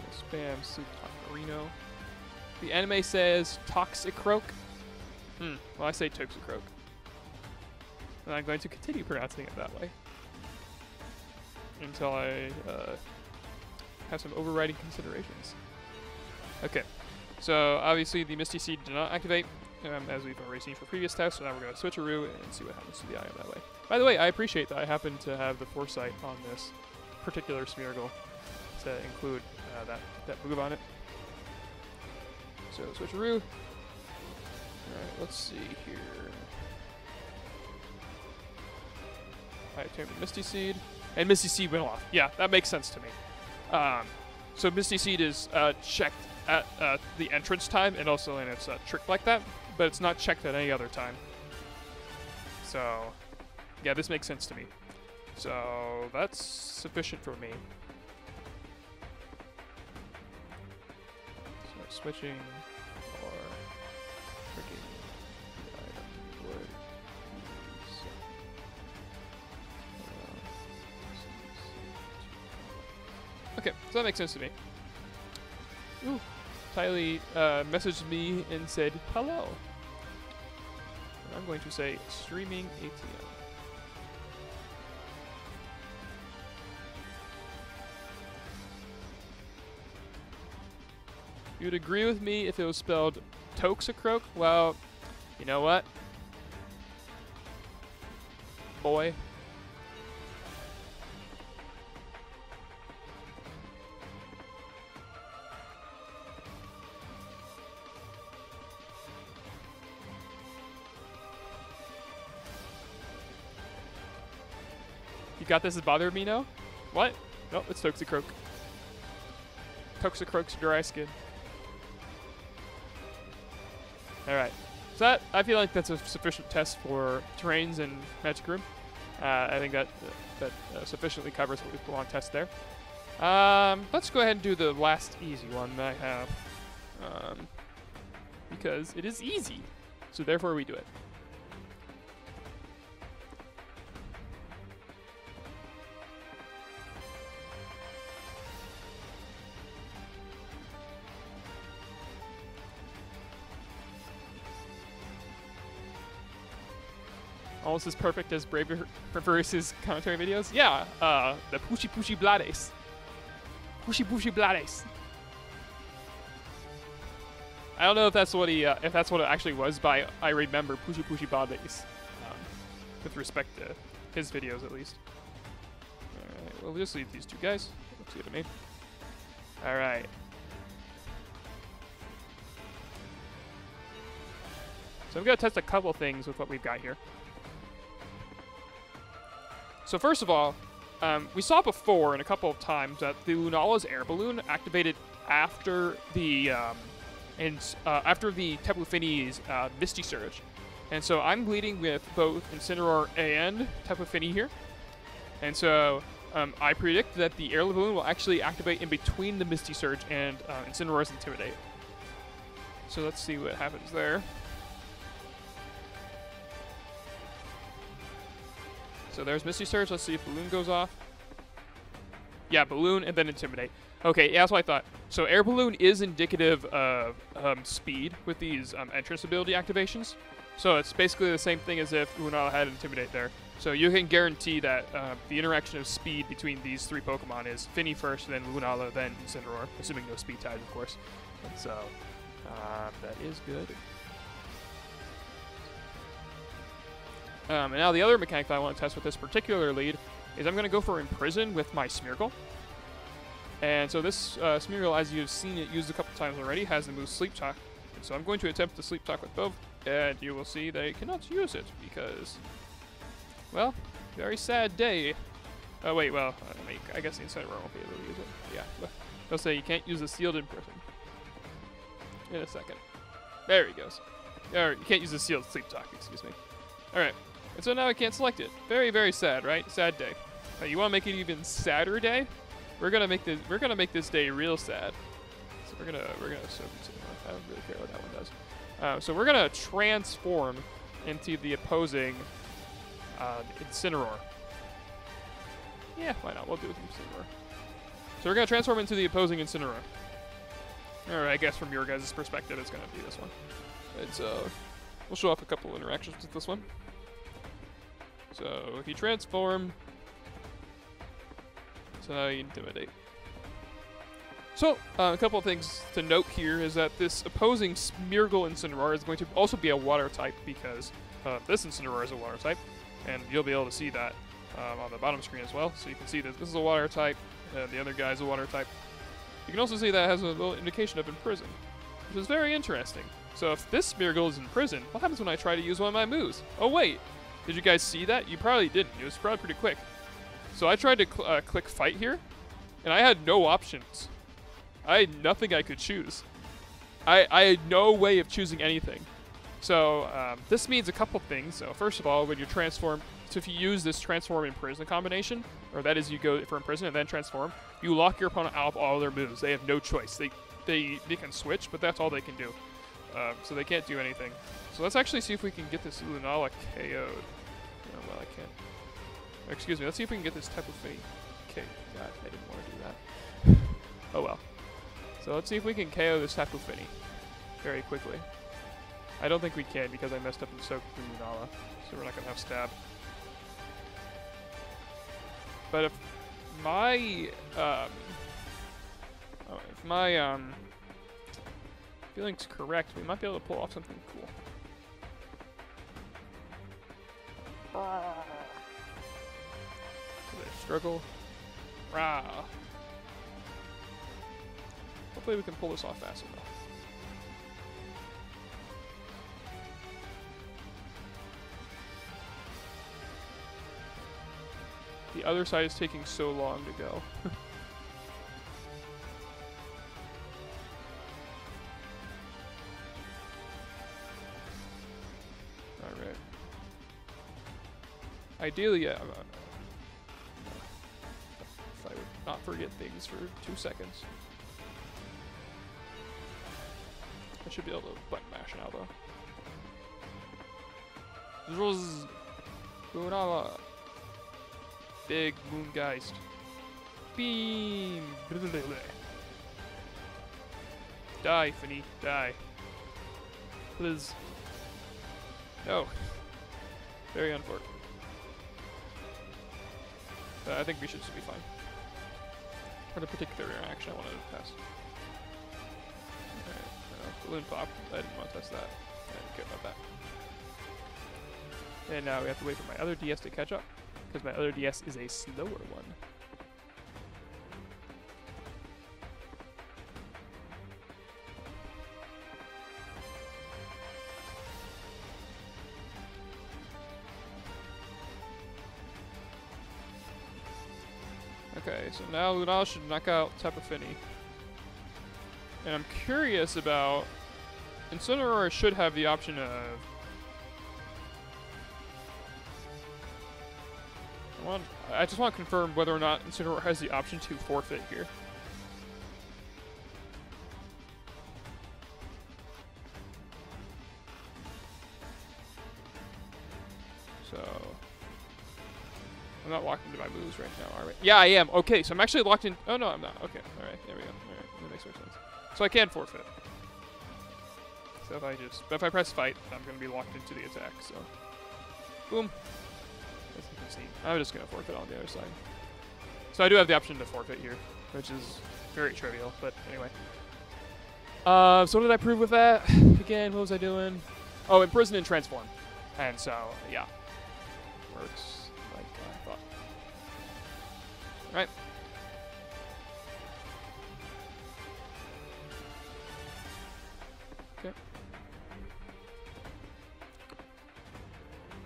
We'll spam Sleep Talk Reno. The anime says Toxicroak. Well, I say Toxicroak. And I'm going to continue pronouncing it that way until I have some overriding considerations. Okay, so obviously the Misty Seed did not activate, as we've already seen for previous tests, so now we're going to switcheroo and see what happens to the item that way. By the way, I appreciate that I happen to have the foresight on this particular Smeargle to include that move on it. So switcheroo. Alright, let's see here. I turned Misty Seed, and Misty Seed went off. Yeah, that makes sense to me. So Misty Seed is checked at the entrance time, and also in its trick like that, but it's not checked at any other time. So, yeah, this makes sense to me. So that's sufficient for me. So switching or tricking the item would be Okay, so that makes sense to me. Ooh, Tylee messaged me and said hello. And I'm going to say streaming ATM. You'd agree with me if it was spelled Toxicroak? Well, you know what? Boy. You got this as bothering me now? What? Nope, it's Toxicroak. Toxicroak's dry skin. Alright. So that, I feel like that's a sufficient test for terrains and Magic Room. I think that sufficiently covers what we want to test there. Let's go ahead and do the last easy one that I have. Because it is easy. So therefore we do it. Almost as perfect as Brave prefers his commentary videos. Yeah, the Pushy Pushy Blades. Pushy Pushy Blades. I don't know if that's what he, if that's what it actually was, but I remember Pushy Pushy Blades, with respect to his videos at least. All right, well, we'll just leave these two guys. Looks good to me. All right. So I'm gonna test a couple things with what we've got here. So first of all, we saw before and a couple of times that the Lunala's air balloon activated after the after the Tapu Fini's Misty Surge, and so I'm bleeding with both Incineroar and Tapu Fini here, and so I predict that the air balloon will actually activate in between the Misty Surge and Incineroar's Intimidate. So let's see what happens there. So there's Misty Surge. Let's see if Balloon goes off. Yeah, Balloon and then Intimidate. Okay, yeah, that's what I thought. So Air Balloon is indicative of speed with these entrance ability activations. So it's basically the same thing as if Lunala had Intimidate there. So you can guarantee that the interaction of speed between these three Pokemon is Fini first, then Lunala, then Incineroar, assuming no speed ties, of course. And so that is good. And now the other mechanic that I want to test with this particular lead is I'm going to go for Imprison with my Smeargle. And so this Smeargle, as you've seen it used a couple times already, has the move Sleep Talk. And so I'm going to attempt to Sleep Talk with both, and you will see they cannot use it because, well, very sad day. Oh wait, well, I guess the Incineroar won't be able to use it. Yeah, they'll say you can't use the Sealed Imprison. In a second. There he goes. Or you can't use the Sealed Sleep Talk, excuse me. Alright. And so now I can't select it. Very, very sad, right? Sad day. You want to make it even sadder day? We're gonna make this day real sad. So we're gonna I don't really care what that one does. So we're gonna transform into the opposing Incineroar. Yeah, why not? We'll do it with Incineroar. So we're gonna transform into the opposing Incineroar. Or I guess from your guys' perspective, it's gonna be this one. And so we'll show off a couple interactions with this one. So if you transform, so now you Intimidate. So a couple of things to note here is that this opposing Smeargle Incineroar is going to also be a water type because this Incineroar is a water type, and you'll be able to see that on the bottom screen as well. So you can see that this is a water type, the other guy is a water type. You can also see that it has a little indication of Imprison, which is very interesting. So if this Smeargle is in prison, what happens when I try to use one of my moves? Oh wait, did you guys see that? You probably didn't. It was probably pretty quick. So I tried to click Fight here, and I had no options. I had nothing I could choose. I had no way of choosing anything. So this means a couple things. So first of all, when you transform, so if you use this Transform Imprison combination, or that is you go for Imprison and then Transform, you lock your opponent out of all their moves. They have no choice. They can switch, but that's all they can do. So they can't do anything. So let's actually see if we can get this Lunala KO'd. Oh, well, I can't. Excuse me, let's see if we can get this Tapu Fini Okay, God, I didn't want to do that. Oh well. So let's see if we can KO this Tapu Fini very quickly. I don't think we can because I messed up and soaked the Lunala, so we're not gonna have stab. But if my feeling's correct, we might be able to pull off something cool. Struggle. Rah. Hopefully we can pull this off fast enough. The other side is taking so long to go. Alright. Ideally, yeah. If I would not forget things for 2 seconds. I should be able to button mash now, though. Lunala. Big Moongeist. Beam! Die, Fini. Die. Please. No. Very unfortunate. I think we should be fine. For the particular reaction I wanted to test. Alright, balloon pop. I didn't want to test that. I didn't care about that. And now we have to wait for my other DS to catch up, because my other DS is a slower one. Okay, so now Lunala should knock out Tapu Fini. And I'm curious about... Incineroar should have the option of... I just want to confirm whether or not Incineroar has the option to forfeit here. So... I'm not locked into my moves right now, alright. Yeah, I am. Okay, so I'm actually locked in... Oh, no, I'm not. Okay, alright, there we go. Alright, that makes more sense. So I can forfeit. So if I press fight, I'm going to be locked into the attack, so... Boom. As you can see, I'm just going to forfeit on the other side. So I do have the option to forfeit here, which is very trivial, but anyway. So what did I prove with that? Again, what was I doing? Oh, Imprison and Transform. And so, yeah. Works. Right. Okay.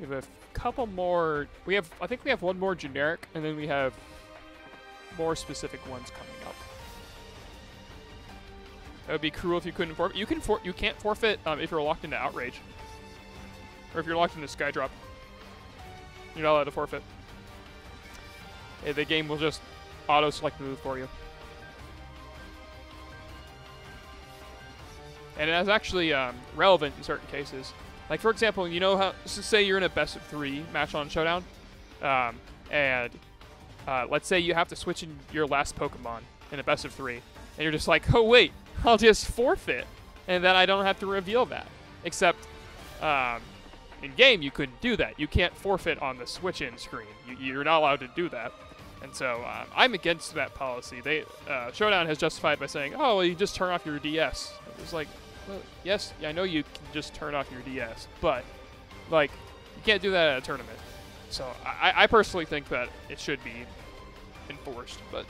We have a couple more. I think we have one more generic, and then we have more specific ones coming up. That would be cruel if you couldn't forfeit. You can't forfeit if you're locked into Outrage, or if you're locked into Skydrop. You're not allowed to forfeit. The game will just auto-select the move for you. And it is actually relevant in certain cases. Like, for example, you know how, say you're in a best of 3 match on Showdown, and let's say you have to switch in your last Pokemon in a best of 3, and you're just like, oh wait, I'll just forfeit, and then I don't have to reveal that. Except, in game, you couldn't do that. You can't forfeit on the switch-in screen. You're not allowed to do that. And so I'm against that policy. Showdown has justified by saying, oh, well, you just turn off your DS. It's like, well, yes, I know you can just turn off your DS, but, like, you can't do that at a tournament. So I personally think that it should be enforced, but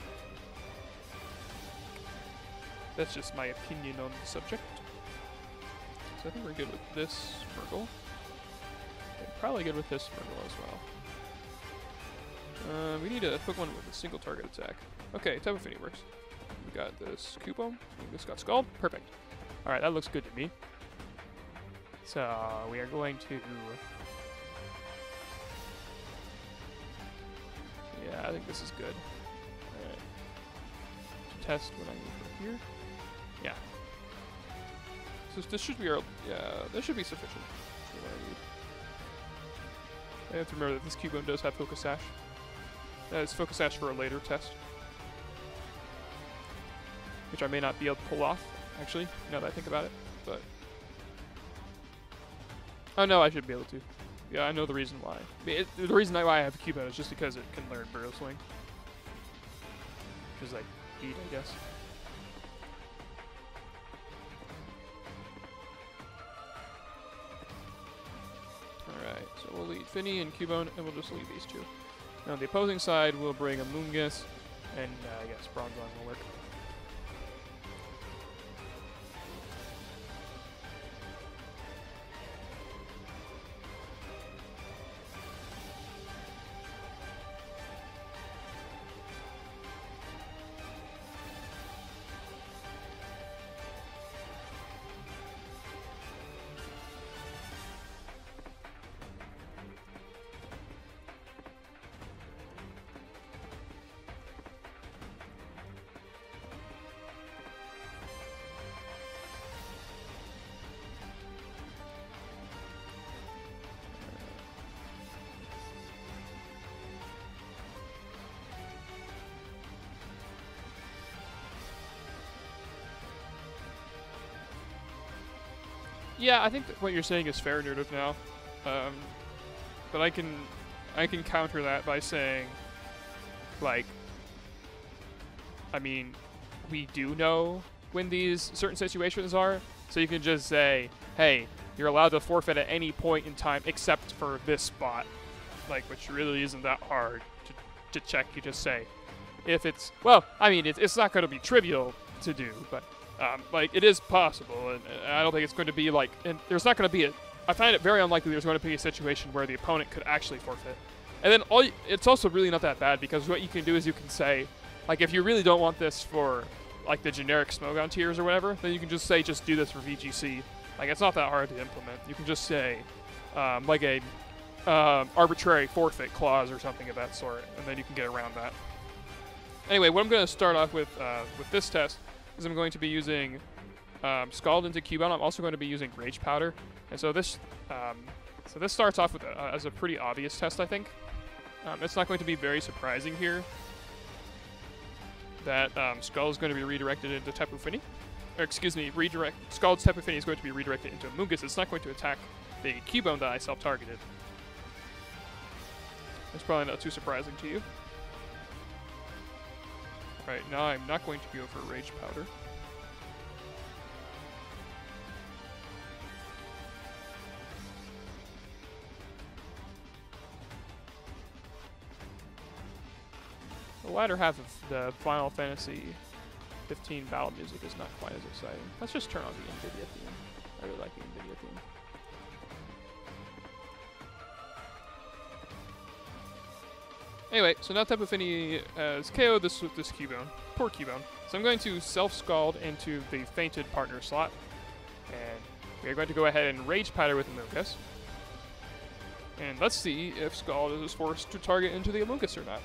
that's just my opinion on the subject. So I think we're good with this Smirgle. Probably good with this Smirgle as well. We need a Pokemon with a single target attack. Okay, Tapu Fini works. We got this Kupo. This got Skull. Perfect. Alright, that looks good to me. So, we are going to... Yeah, I think this is good. Alright. To test what I need for here. Yeah. So this should be our... Yeah, this should be sufficient for what I need. I have to remember that this Cubone does have Focus Sash. as Focus Sash for a later test, which I may not be able to pull off, actually, now that I think about it, but... Oh no, I should be able to. Yeah, I know the reason why. The reason why I have Cubone is just because it can learn Burial Swing. Which is like, neat, I guess. Alright, so we'll lead Finny and Cubone, and we'll just leave these two. Now on the opposing side, we'll bring Amoonguss, and I guess Bronzong will work. Yeah, I think that what you're saying is fair, Nerdov, now. But I can counter that by saying, like, I mean, we do know when these certain situations are, so you can just say, hey, you're allowed to forfeit at any point in time except for this spot, like, which really isn't that hard to check. You just say, if it's, well, I mean, it's not going to be trivial to do, but like, it is possible, and I don't think it's going to be like, and there's not going to be I find it very unlikely there's going to be a situation where the opponent could actually forfeit. And then it's also really not that bad, because what you can do is you can say, like, if you really don't want this for, like, the generic Smogon tiers or whatever, then you can just say, just do this for VGC. Like, it's not that hard to implement. You can just say, like a arbitrary forfeit clause or something of that sort, and then you can get around that. Anyway, what I'm going to start off with this test is I'm going to be using Scald into Cubone. I'm also going to be using Rage Powder, and so this starts off with as a pretty obvious test, I think. It's not going to be very surprising here that Skull is going to be redirected into Tapu Fini. Or excuse me, Scald's Tapu Fini is going to be redirected into Amoonguss. It's not going to attack the Cubone that I self-targeted. That's probably not too surprising to you. Alright, now I'm not going to go for Rage Powder. The latter half of the Final Fantasy 15 battle music is not quite as exciting. Let's just turn on the NVIDIA theme. I really like the NVIDIA theme. Anyway, so now Tapu Fini has KO'd this Cubone. Poor Cubone. So I'm going to self-Scald into the Fainted partner slot. And we are going to go ahead and Rage Powder with Amoonguss. And let's see if Scald is forced to target into the Amoonguss or not.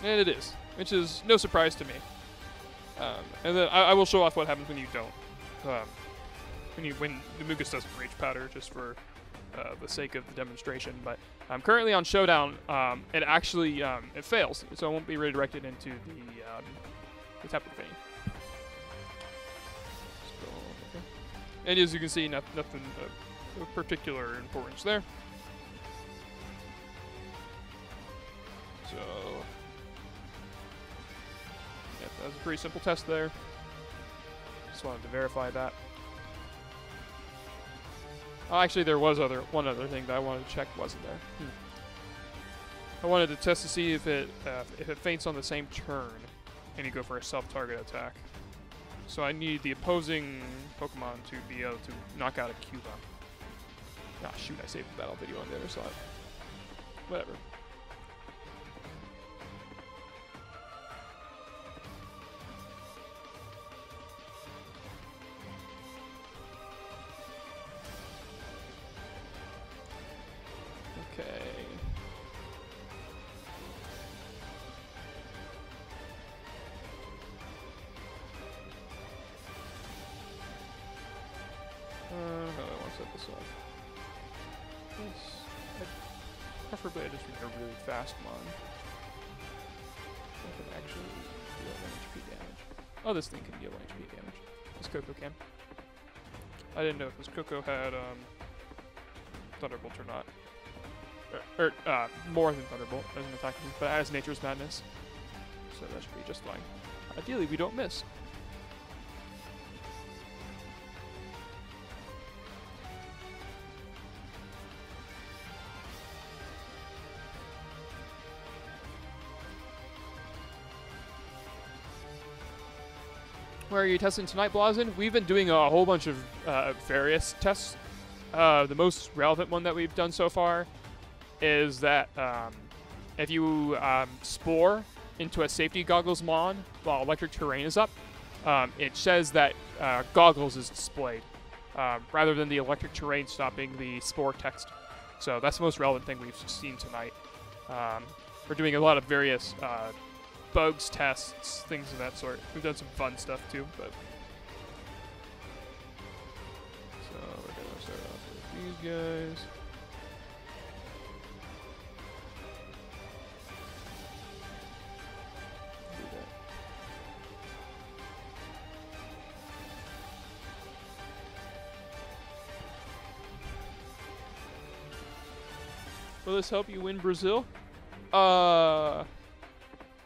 And it is, which is no surprise to me. And then I will show off what happens when you don't. When the Amoonguss doesn't Rage Powder, just for the sake of the demonstration. But I'm currently on Showdown. It actually it fails, so it won't be redirected into the Tapu Fini. And as you can see, nothing of particular importance there. So yeah, that was a pretty simple test there. Just wanted to verify that. Oh, actually, there was one other thing that I wanted to check wasn't there. I wanted to test to see if it faints on the same turn, and you go for a self-target attack. So I need the opposing Pokemon to be able to knock out a Cubone. Ah, shoot! I saved the battle video on the other side. Whatever. Okay. No, I want to set this off. Yes. Preferably I just need a really fast mon. That can actually deal 1 HP damage. Oh, this thing can deal 1 HP damage. This Coco can. I didn't know if this Coco had Thunderbolt or not. More than Thunderbolt as an attack, but as Nature's Madness. So that should be just fine. Ideally, we don't miss. Where are you testing tonight, Blazin? We've been doing a whole bunch of various tests. The most relevant one that we've done so far is that if you spore into a safety goggles mon while electric terrain is up, it says that goggles is displayed rather than the electric terrain stopping the spore text. So that's the most relevant thing we've seen tonight. We're doing a lot of various bugs, tests, things of that sort. We've done some fun stuff too, but so we're gonna start off with these guys. Do that. Will this help you win Brazil?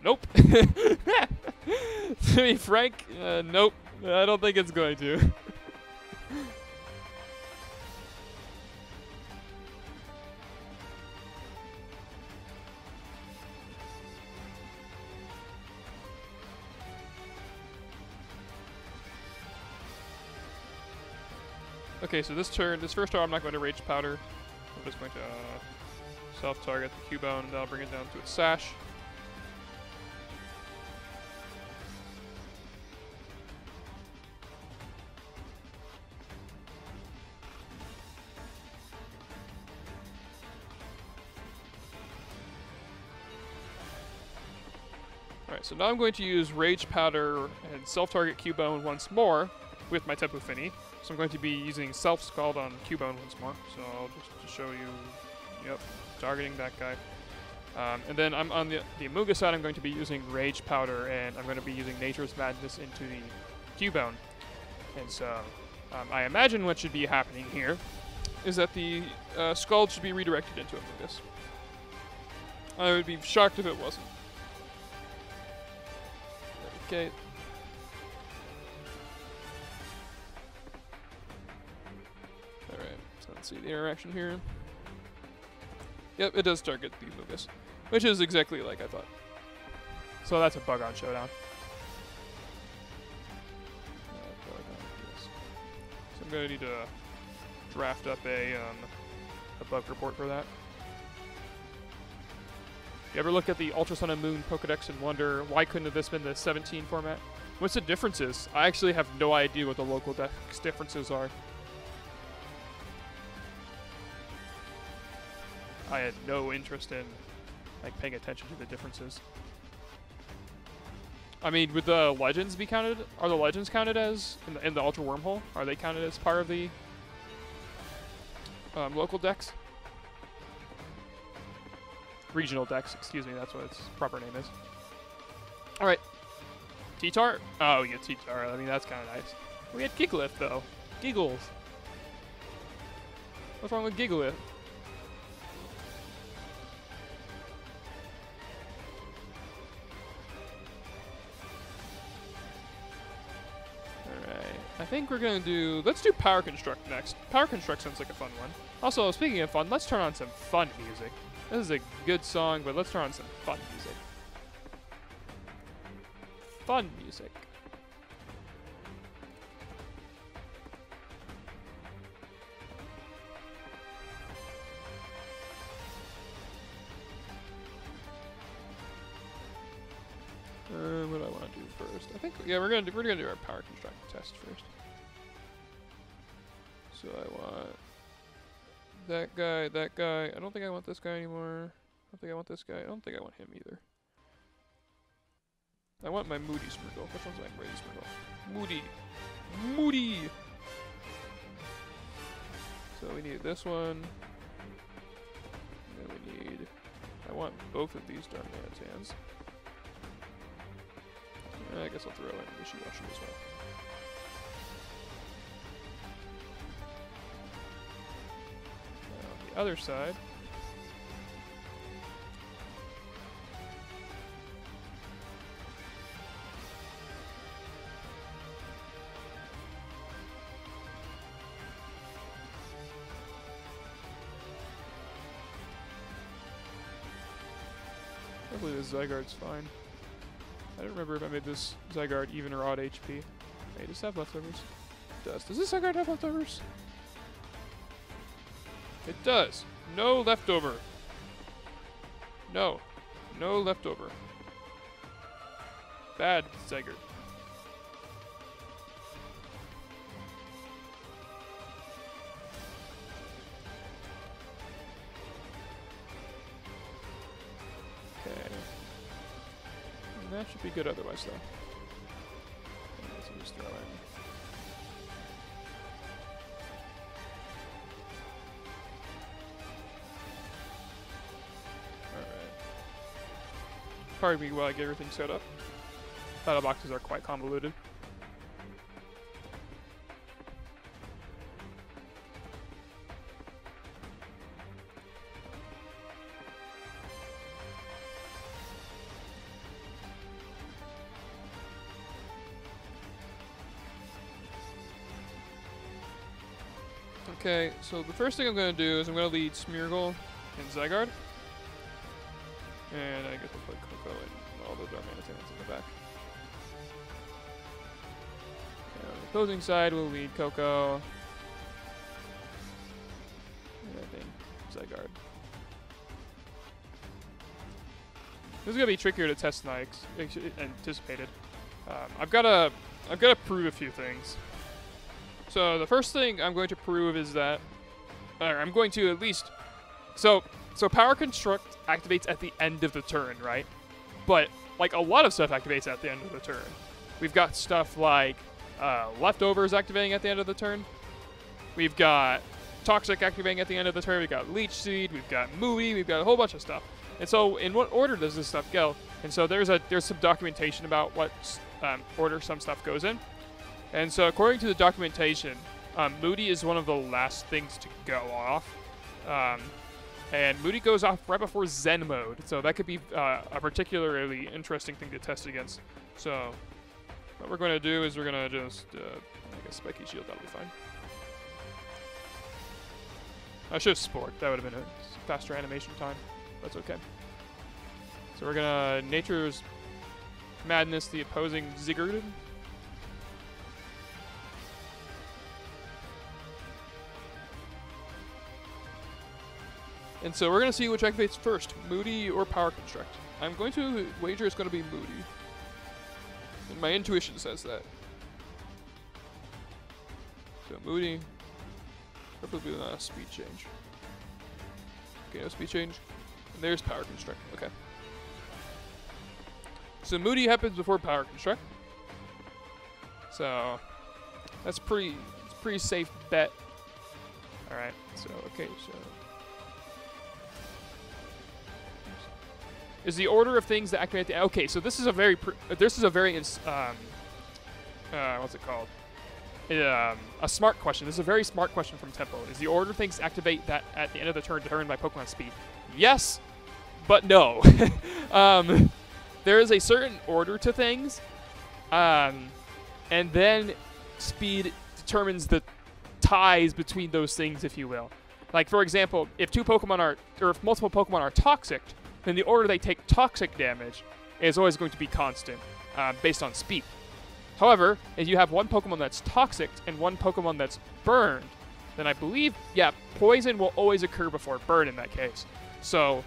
Nope. To be frank, nope. I don't think it's going to. Okay, so this first turn, I'm not going to Rage Powder. I'm just going to self-target the Cubone, and that'll bring it down to its Sash. Alright, so now I'm going to use Rage Powder and self-target Cubone once more with my Tapu Fini. So I'm going to be using Self-Scald on Cubone once more. So I'll just to show you, yep, targeting that guy. And then I'm on the Amuga side, I'm going to be using Rage Powder, and I'm going to be using Nature's Madness into the Cubone. And so I imagine what should be happening here is that the Scald should be redirected into Amugus. I would be shocked if it wasn't. Okay. Alright, so let's see the interaction here. Yep, it does target the Amugus, which is exactly like I thought. So that's a bug on Showdown. So I'm going to need to draft up a bug report for that. You ever look at the Ultra Sun and Moon Pokedex and wonder why couldn't have this been the 17 format? What's the differences? I actually have no idea what the local dex differences are. I had no interest in paying attention to the differences. I mean, would the legends be counted? Are the legends counted as in the Ultra Wormhole? Are they counted as part of the local dex? Regional dex, excuse me, that's what its proper name is. Alright. T-Tar? Oh, yeah, T-Tar. I mean, that's kind of nice. We had Gigalith, though. Giggles. What's wrong with Gigalith? Alright. I think we're going to do... Let's do Power Construct next. Power Construct sounds like a fun one. Also, speaking of fun, let's turn on some fun music. This is a good song, but let's turn on some fun music. Fun music. What do I want to do first? I think we're gonna do our Power Construct test first. So I want that guy. I don't think I want this guy anymore. I don't think I want this guy. I don't think I want him either. I want my Moody Smirgle. Which one's my Moody Smirgle? Moody. Moody! So we need this one. And then I want both of these Darmanitans. I guess I'll throw in Wishiwashi as well. On the other side, hopefully this Zygarde's fine. I don't remember if I made this Zygarde even or odd HP. Hey, does it have leftovers? It does. Does this Zygarde have leftovers? It does. No leftover. No. No leftover. Bad Zygarde. That should be good otherwise, though. Let's just throw in. Alright. Pardon me while I get everything set up. Battle boxes are quite convoluted. Okay, so the first thing I'm going to do is I'm going to lead Smeargle and Zygarde. And I guess we'll put Coco and all the Darmanitans in the back. And on the opposing side, we'll lead Coco. And I think Zygarde. This is going to be trickier to test than I anticipated. I've got to prove a few things. So the first thing I'm going to prove is that, I'm going to at least, so Power Construct activates at the end of the turn, right? But like a lot of stuff activates at the end of the turn. We've got stuff like Leftovers activating at the end of the turn. We've got Toxic activating at the end of the turn. We've got Leech Seed. We've got Moody. We've got a whole bunch of stuff. And so in what order does this stuff go? And so there's some documentation about what order some stuff goes in. And so according to the documentation, Moody is one of the last things to go off. And Moody goes off right before Zen mode. So that could be a particularly interesting thing to test against. So what we're going to do is we're going to just make a Spiky Shield. That'll be fine. I should have Sport. That would have been a faster animation time. That's okay. So we're going to Nature's Madness the opposing Zygarde. And so we're going to see which activates first, Moody or Power Construct. I'm going to wager it's going to be Moody. And my intuition says that. So Moody, preferably not a speed change. Okay, no speed change. And there's Power Construct, okay. So Moody happens before Power Construct. So that's pretty safe bet. Alright, so okay, so is the order of things that activate the... Okay, so this is a very... what's it called? A smart question. This is a very smart question from Tempo. Is the order of things activate that at the end of the turn determined by Pokemon speed? Yes, but no. There is a certain order to things, and then speed determines the ties between those things, if you will. Like, for example, if if multiple Pokemon are toxic, then the order they take toxic damage is always going to be constant, based on speed. However, if you have one Pokemon that's toxic and one Pokemon that's burned, then I believe, yeah, poison will always occur before burn in that case. So,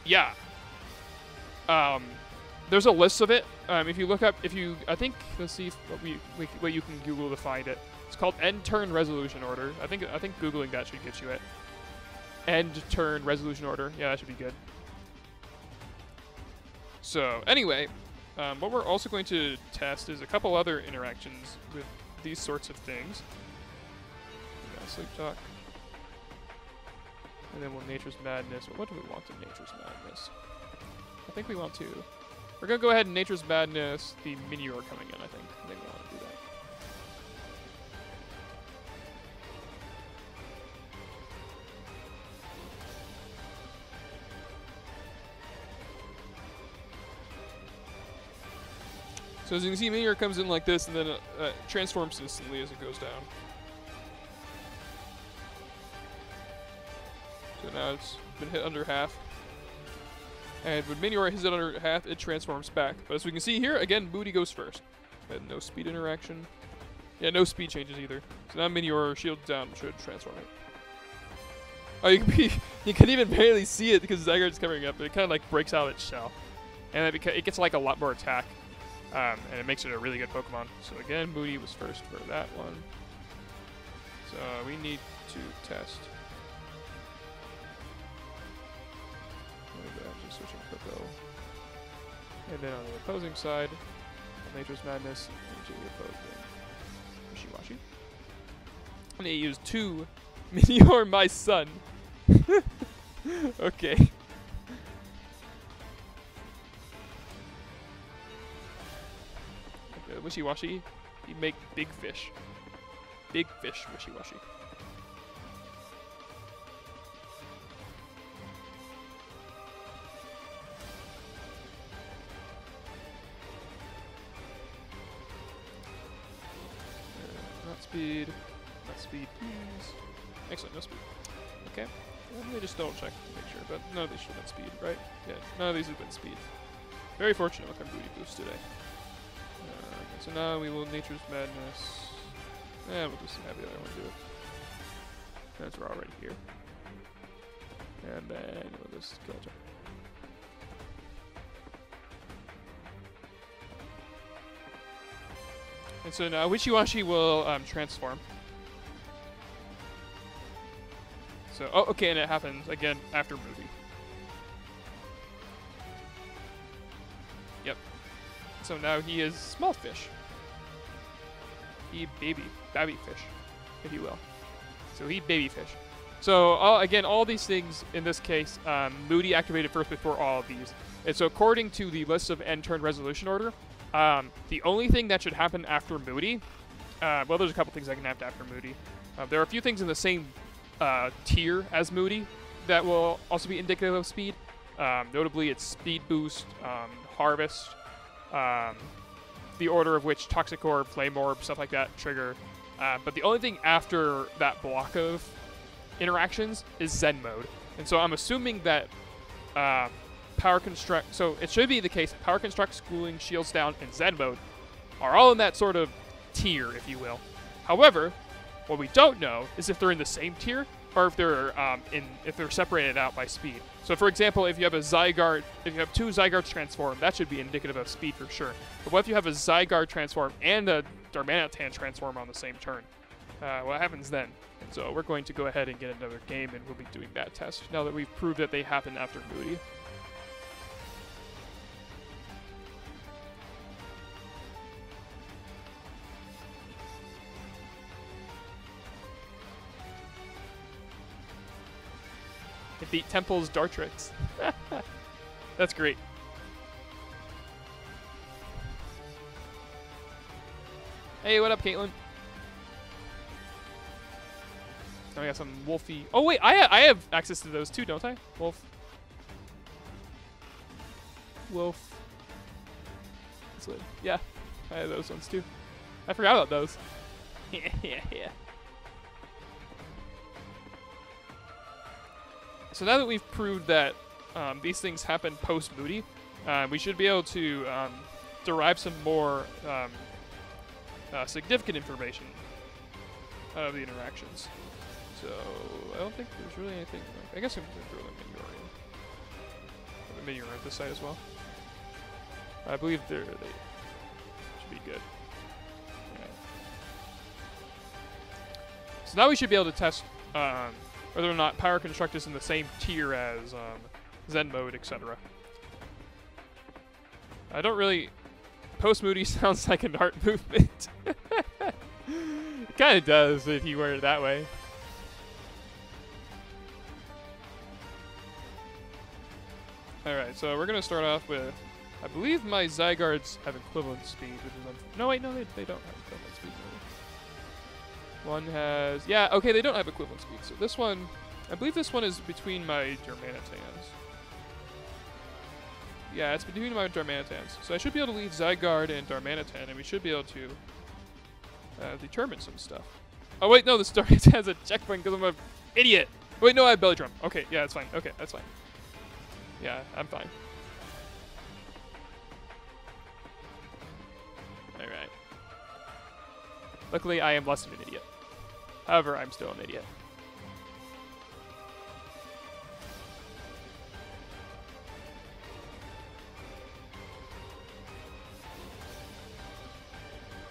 yeah. There's a list of it. If you look up, I think, let's see what you can Google to find it. It's called End Turn Resolution Order. I think Googling that should get you it. End Turn Resolution Order. Yeah, that should be good. So, anyway, what we're also going to test is a couple other interactions with these sorts of things. We got Sleep Talk. And then we'll Nature's Madness. What do we want in Nature's Madness? I think we want to. We're going to go ahead and Nature's Madness the Minior coming in, I think. I think we want to do that. So as you can see, Minior comes in like this and then transforms instantly as it goes down. So now it's been hit under half. And when Minior hits it under half, it transforms back. But as we can see here, again, Moody goes first. And no speed interaction. Yeah, no speed changes either. So now Minior, shield down, should transform it. Oh, you can even barely see it because Zygarde's covering up, but it kind of like breaks out of its shell. And it gets like a lot more attack. And it makes it a really good Pokemon. So again, Moody was first for that one. So we need to test. Just switching Coco. And then on the opposing side, Nature's Madness into the opposing Wishiwashi. And they use 2 Minior, my son. Okay. Wishiwashi, you make big fish. Big fish, Wishiwashi. Not speed, please. Excellent, no speed. Okay, let me just double check to make sure, but none of these should have been speed, right? Yeah, none of these have been speed. Very fortunate with our booty boost today. So now we will Nature's Madness. We'll just have the other one do it. Since we're already here. And then we'll just kill it. And so now Wishiwashi will transform. So, oh, okay, and it happens again after Moody. Yep. So now he is small fish. He babby fish, if you will. So he baby fish. So again, all these things in this case, Moody activated first before all of these. And so according to the list of end turn resolution order, the only thing that should happen after Moody, well, there's a couple things that can happen after Moody. There are a few things in the same tier as Moody that will also be indicative of speed. Notably, it's Speed Boost, Harvest, the order of which Toxic Orb, Flame Orb, stuff like that trigger. But the only thing after that block of interactions is Zen Mode. And so I'm assuming that Power Construct, so it should be the case, Power Construct, Schooling, Shields Down, and Zen Mode are all in that sort of tier, if you will. However, what we don't know is if they're in the same tier or if they're separated out by speed. So for example, if you have a Zygarde, if you have 2 Zygardes transform, that should be indicative of speed for sure. But what if you have a Zygarde transform and a Darmanitan transform on the same turn? What happens then? And so we're going to go ahead and get another game, and we'll be doing that test now that we've proved that they happen after Moody. It beat Temple's Dartrix. That's great. Hey, what up, Caitlin? Now we got some Wolfie. Oh wait, I have access to those too, don't I? Wolf. Yeah, I have those ones too. I forgot about those. Yeah. So now that we've proved that these things happen post-Moody, we should be able to derive some more significant information out of the interactions. So I don't think there's really anything. I guess I'm going to throw the Minior in. The Minior at this side as well. I believe they should be good. Yeah. So now we should be able to test whether or not Power Construct is in the same tier as Zen Mode, etc. I don't really... Post-Moody sounds like an art movement. It kind of does if you word it that way. Alright, so we're going to start off with, I believe my Zygardes have equivalent speed, which is no, wait, no, they don't have equivalent speed. Maybe. One has, yeah, okay, they don't have equivalent speed. So this one, I believe this one is between my Darmanitans. Yeah, it's between my Darmanitans. So I should be able to leave Zygarde and Darmanitan, and we should be able to determine some stuff. Oh, wait, no, this Darmanitan has a checkpoint because I'm an idiot. Wait, no, I have Belly Drum. Okay, yeah, that's fine. Okay, that's fine. Yeah, I'm fine. Alright. Luckily, I am less of an idiot. However, I'm still an idiot.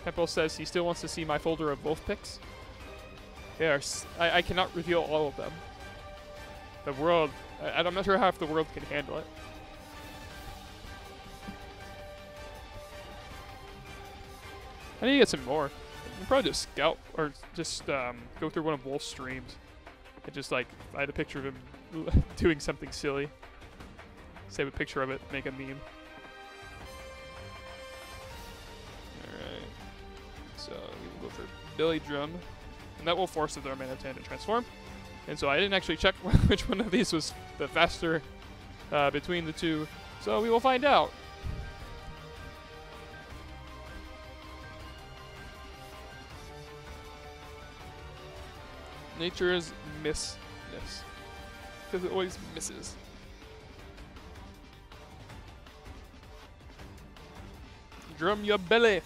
Temple says he still wants to see my folder of wolf pics. I cannot reveal all of them. The world, I'm not sure how if the world can handle it. I need to get some more. I'll probably just scout or just go through one of Wolf's streams and just like find a picture of him doing something silly. Save a picture of it, make a meme. Alright. So we will go for Belly Drum. And that will force the Darmanitan to transform. And so I didn't actually check which one of these was the faster between the two. So we will find out. Nature's missness. Because it always misses. Drum your belly.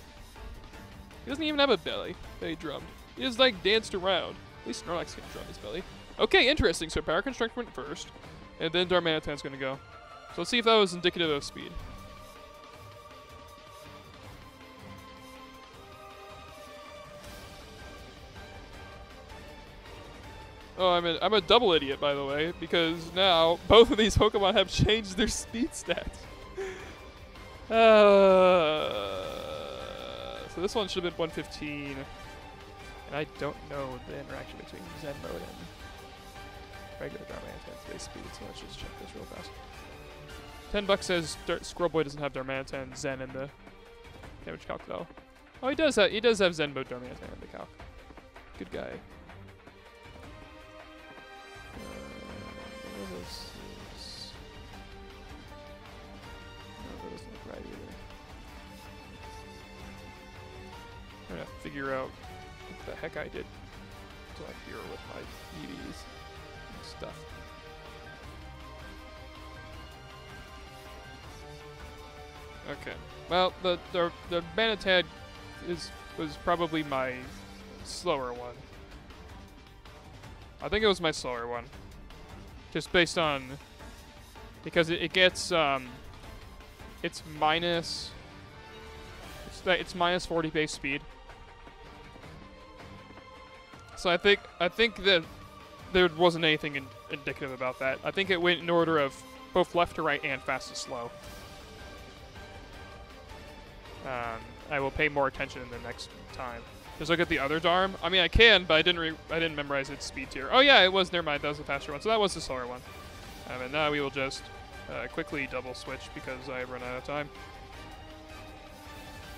He doesn't even have a belly that he drummed. He just like danced around. At least Snorlax can drum his belly. Okay, interesting. So Power Construct went first, and then Darmanitan's gonna go. So let's see if that was indicative of speed. Oh, I'm a double idiot, by the way, because now both of these Pokemon have changed their speed stats. So this one should have been 115, and I don't know the interaction between Zen mode and regular Darmanitan's base speed, so let's just check this real fast. $10 says Squirrelboy doesn't have Darmanitan Zen in the damage calc though. Oh, he does have Zen mode Darmanitan in the calc. Good guy. This is... No, that doesn't look right either. I'm gonna figure out what the heck I did to like here with my EVs and stuff. Okay. Well, the Darmanitan was probably my slower one. I think it was my slower one. Just based on, because it gets it's minus 40 base speed. So I think that there wasn't anything indicative about that. I think it went in order of both left to right and fast to slow. I will pay more attention the next time. Just look at the other Darm. I mean, I can, but I didn't memorize its speed tier. Oh yeah, it was. Never mind. That was the faster one. So that was the slower one. And now we will just quickly double switch because I run out of time.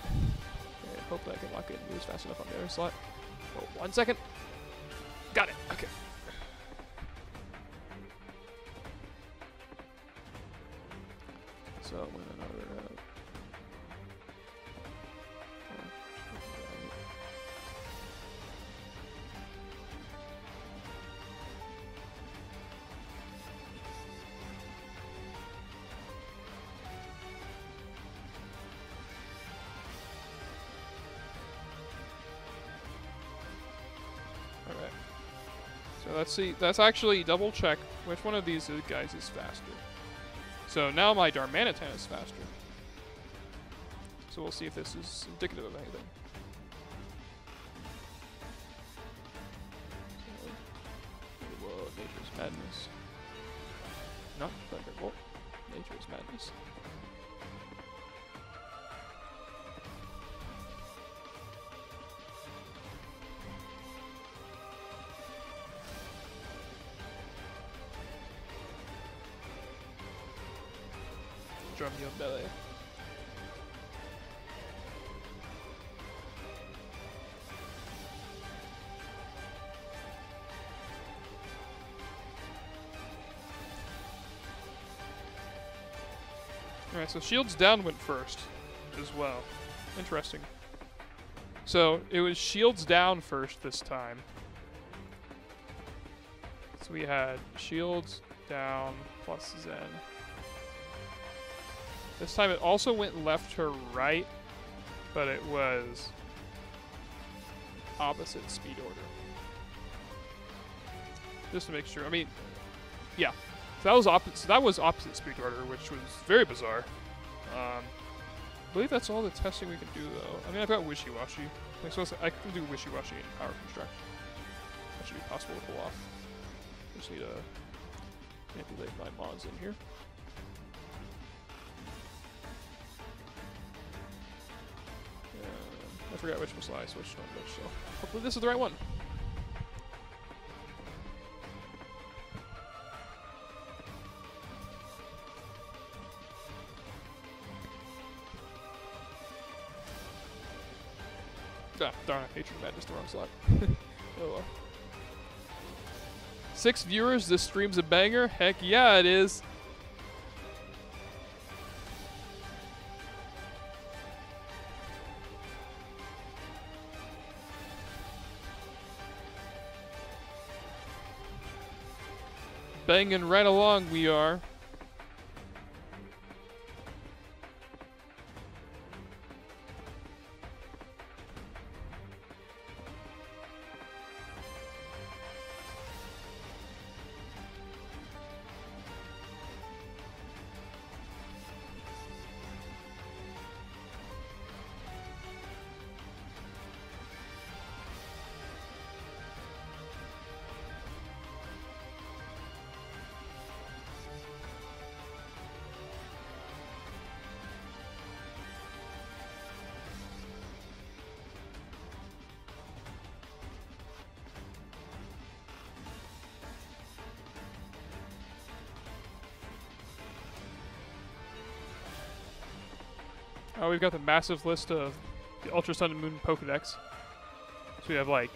Okay, hope that I can lock in moves fast enough on the other slot. Oh, 1 second. Got it. Okay. So when another. So let's see. Let's actually double check which one of these guys is faster. So now my Darmanitan is faster. So we'll see if this is indicative of anything. Whoa, Nature's Madness. Not Thunderbolt. Nature's Madness. Darmanitan melee. Alright, so shields down went first as well. Interesting. So it was shields down first this time. So we had shields down plus Zen. This time it also went left to right, but it was opposite speed order. Just to make sure. I mean, yeah. So that was opposite speed order, which was very bizarre. I believe that's all the testing we can do, though. I mean, I've got Wishiwashi. I can do Wishiwashi and Power Construct. That should be possible to pull off. Just need to manipulate my mods in here. I forgot which was I switched on which, so hopefully this is the right one. Ah, darn, Hatred Madness, the wrong slot. Oh well. 6 viewers, this stream's a banger? Heck yeah, it is. Banging right along we are. Oh, we've got the massive list of the Ultra Sun and Moon Pokedex. So we have like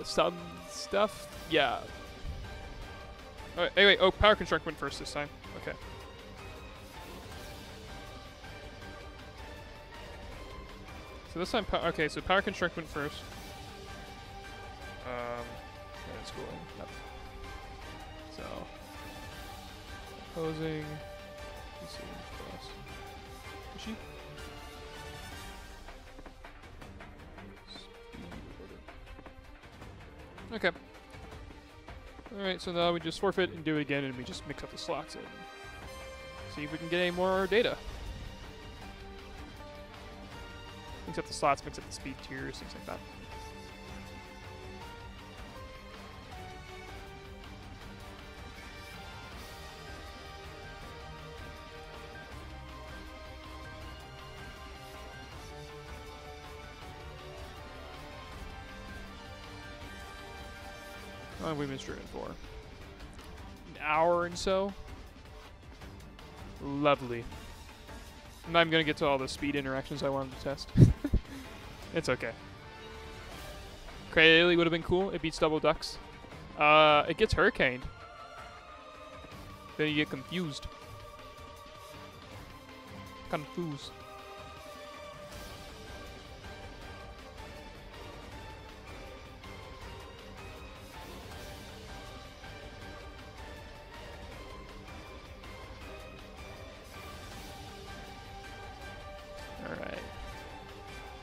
some stuff. Yeah. Alright, anyway, oh, Power Construct went first this time. Okay. So this time, okay, so Power Construct went first. Yeah, it's cool. Yep. So. Opposing. Let's see. Is she? Okay. Alright, so now we just forfeit and do it again, and we just mix up the slots and see if we can get any more data. Mix up the slots, mix up the speed tiers, things like that. How long have we been streaming for? An hour and so? Lovely. I'm not even going to get to all the speed interactions I wanted to test. It's okay. Crazy would have been cool. It beats Double Ducks. It gets Hurricaned. Then you get confused. Confused.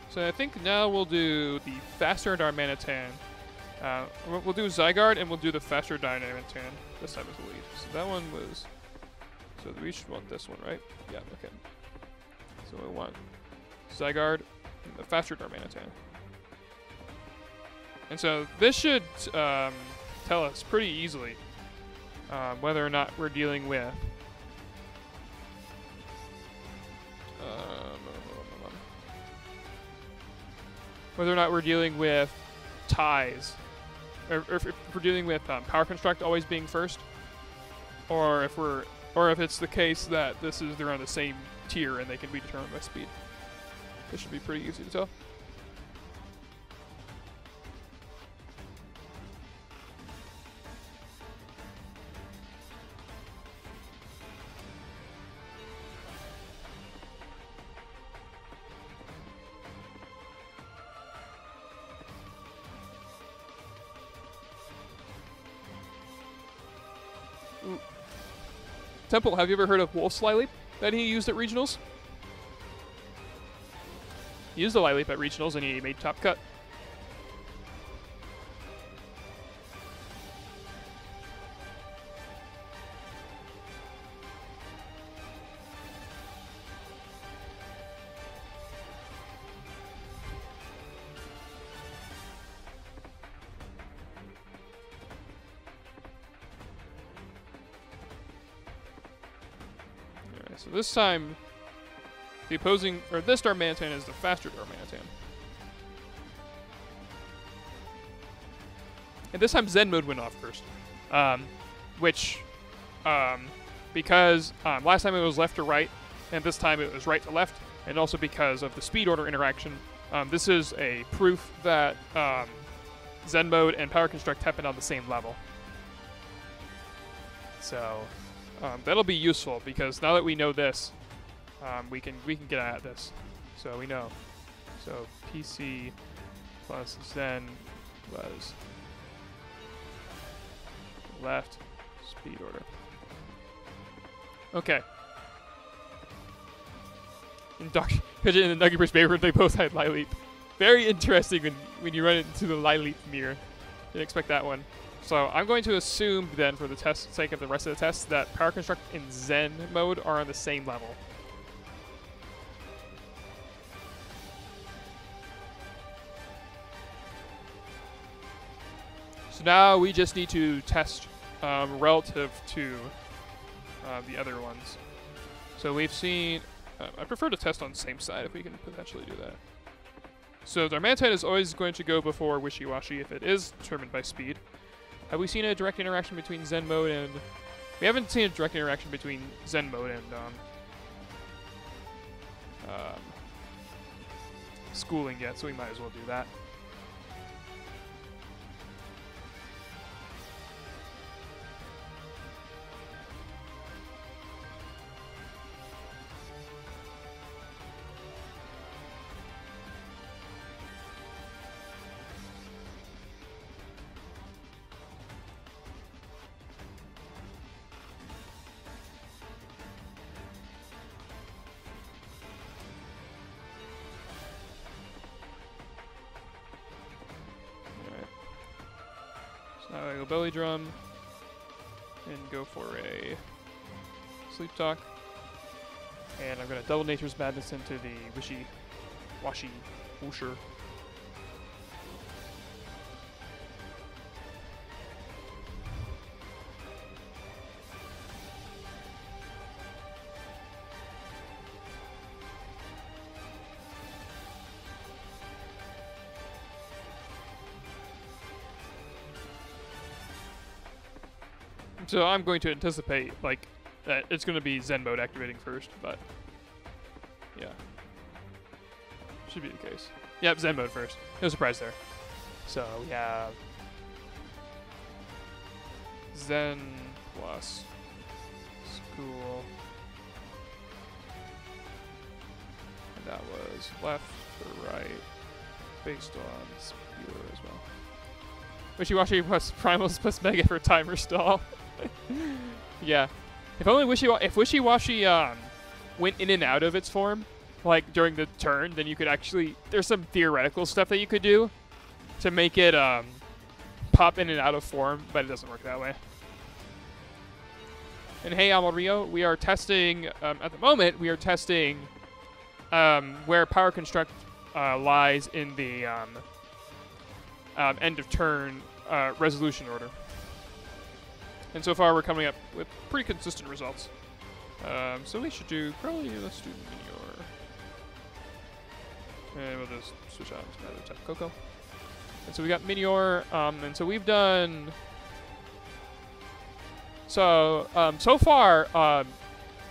So I think now we'll do the faster Darmanitan. We'll do Zygarde and we'll do the faster Darmanitan this time as the lead. So that one was... So we should want this one, right? Yeah, okay. So we want Zygarde and the faster Darmanitan. And so this should tell us pretty easily whether or not we're dealing with... whether or not we're dealing with ties, or if we're dealing with Power Construct always being first. or if it's the case that they're on the same tier and they can be determined by speed. This should be pretty easy to tell. Ooh. Temple, have you ever heard of Wolf's Sly Leap that he used at regionals? He used the Sly Leap at regionals and he made top cut. So this time, the opposing, or this Darmanitan is the faster Darmanitan. And this time Zen mode went off first. Because last time it was left to right, and this time it was right to left, and also because of the speed order interaction. This is a proof that Zen mode and Power Construct happen on the same level. So that'll be useful because now that we know this, we can get at this. So we know. So PC plus Zen was left speed order. Okay. In Pigeon and the Nugget Burst Baber, they both had Sly Leap. Very interesting when you run into the Sly Leap mirror. Didn't expect that one. So I'm going to assume then, for the sake of the rest of the tests, that Power Construct and Zen mode are on the same level. So now we just need to test relative to the other ones. So we've seen... I prefer to test on the same side if we can potentially do that. So Darmanitan is always going to go before Wishiwashi if it is determined by speed. Have we seen a direct interaction between Zen mode and... We haven't seen a direct interaction between Zen mode and schooling yet, so we might as well do that. Now I go belly drum and go for a sleep talk. And I'm going to double Nature's Madness into the Wishiwashi Wusher. So I'm going to anticipate, like, that it's going to be Zen mode activating first, but yeah. Should be the case. Yep, Zen mode first. No surprise there. So we have Zen plus school. And that was left to right based on speed as well. Wishiwashi plus Primals plus Mega for timer stall. Yeah. If only Wishiwashi went in and out of its form, like during the turn, then you could actually... There's some theoretical stuff that you could do to make it pop in and out of form, but it doesn't work that way. And hey, Amarillo, we are testing... at the moment, we are testing where Power Construct lies in the end of turn resolution order. And so far, we're coming up with pretty consistent results. So we should do, let's do Minior. And we'll just switch out to another type of Coco. And so we got Minior, and so we've done So, so far,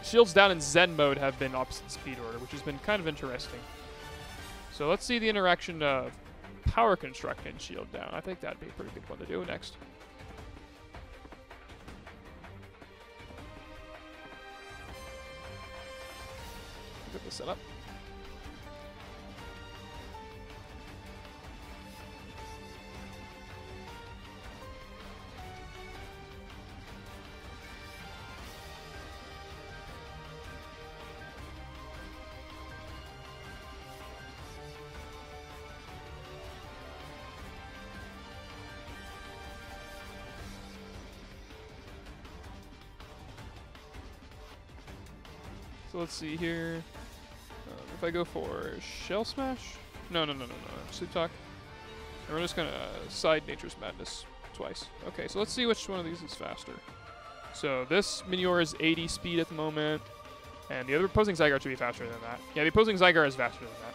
shields down in Zen mode have been opposite speed order, which has been kind of interesting. So let's see the interaction of power construct and shield down. I think that'd be a pretty good one to do next. Get this set up. So let's see here. If I go for Shell Smash? No. Sleep Talk. And we're just gonna side Nature's Madness twice. Okay, so let's see which one of these is faster. So this Minior is 80 speed at the moment, and the other opposing Zygarde should be faster than that. Yeah, the opposing Zygarde is faster than that.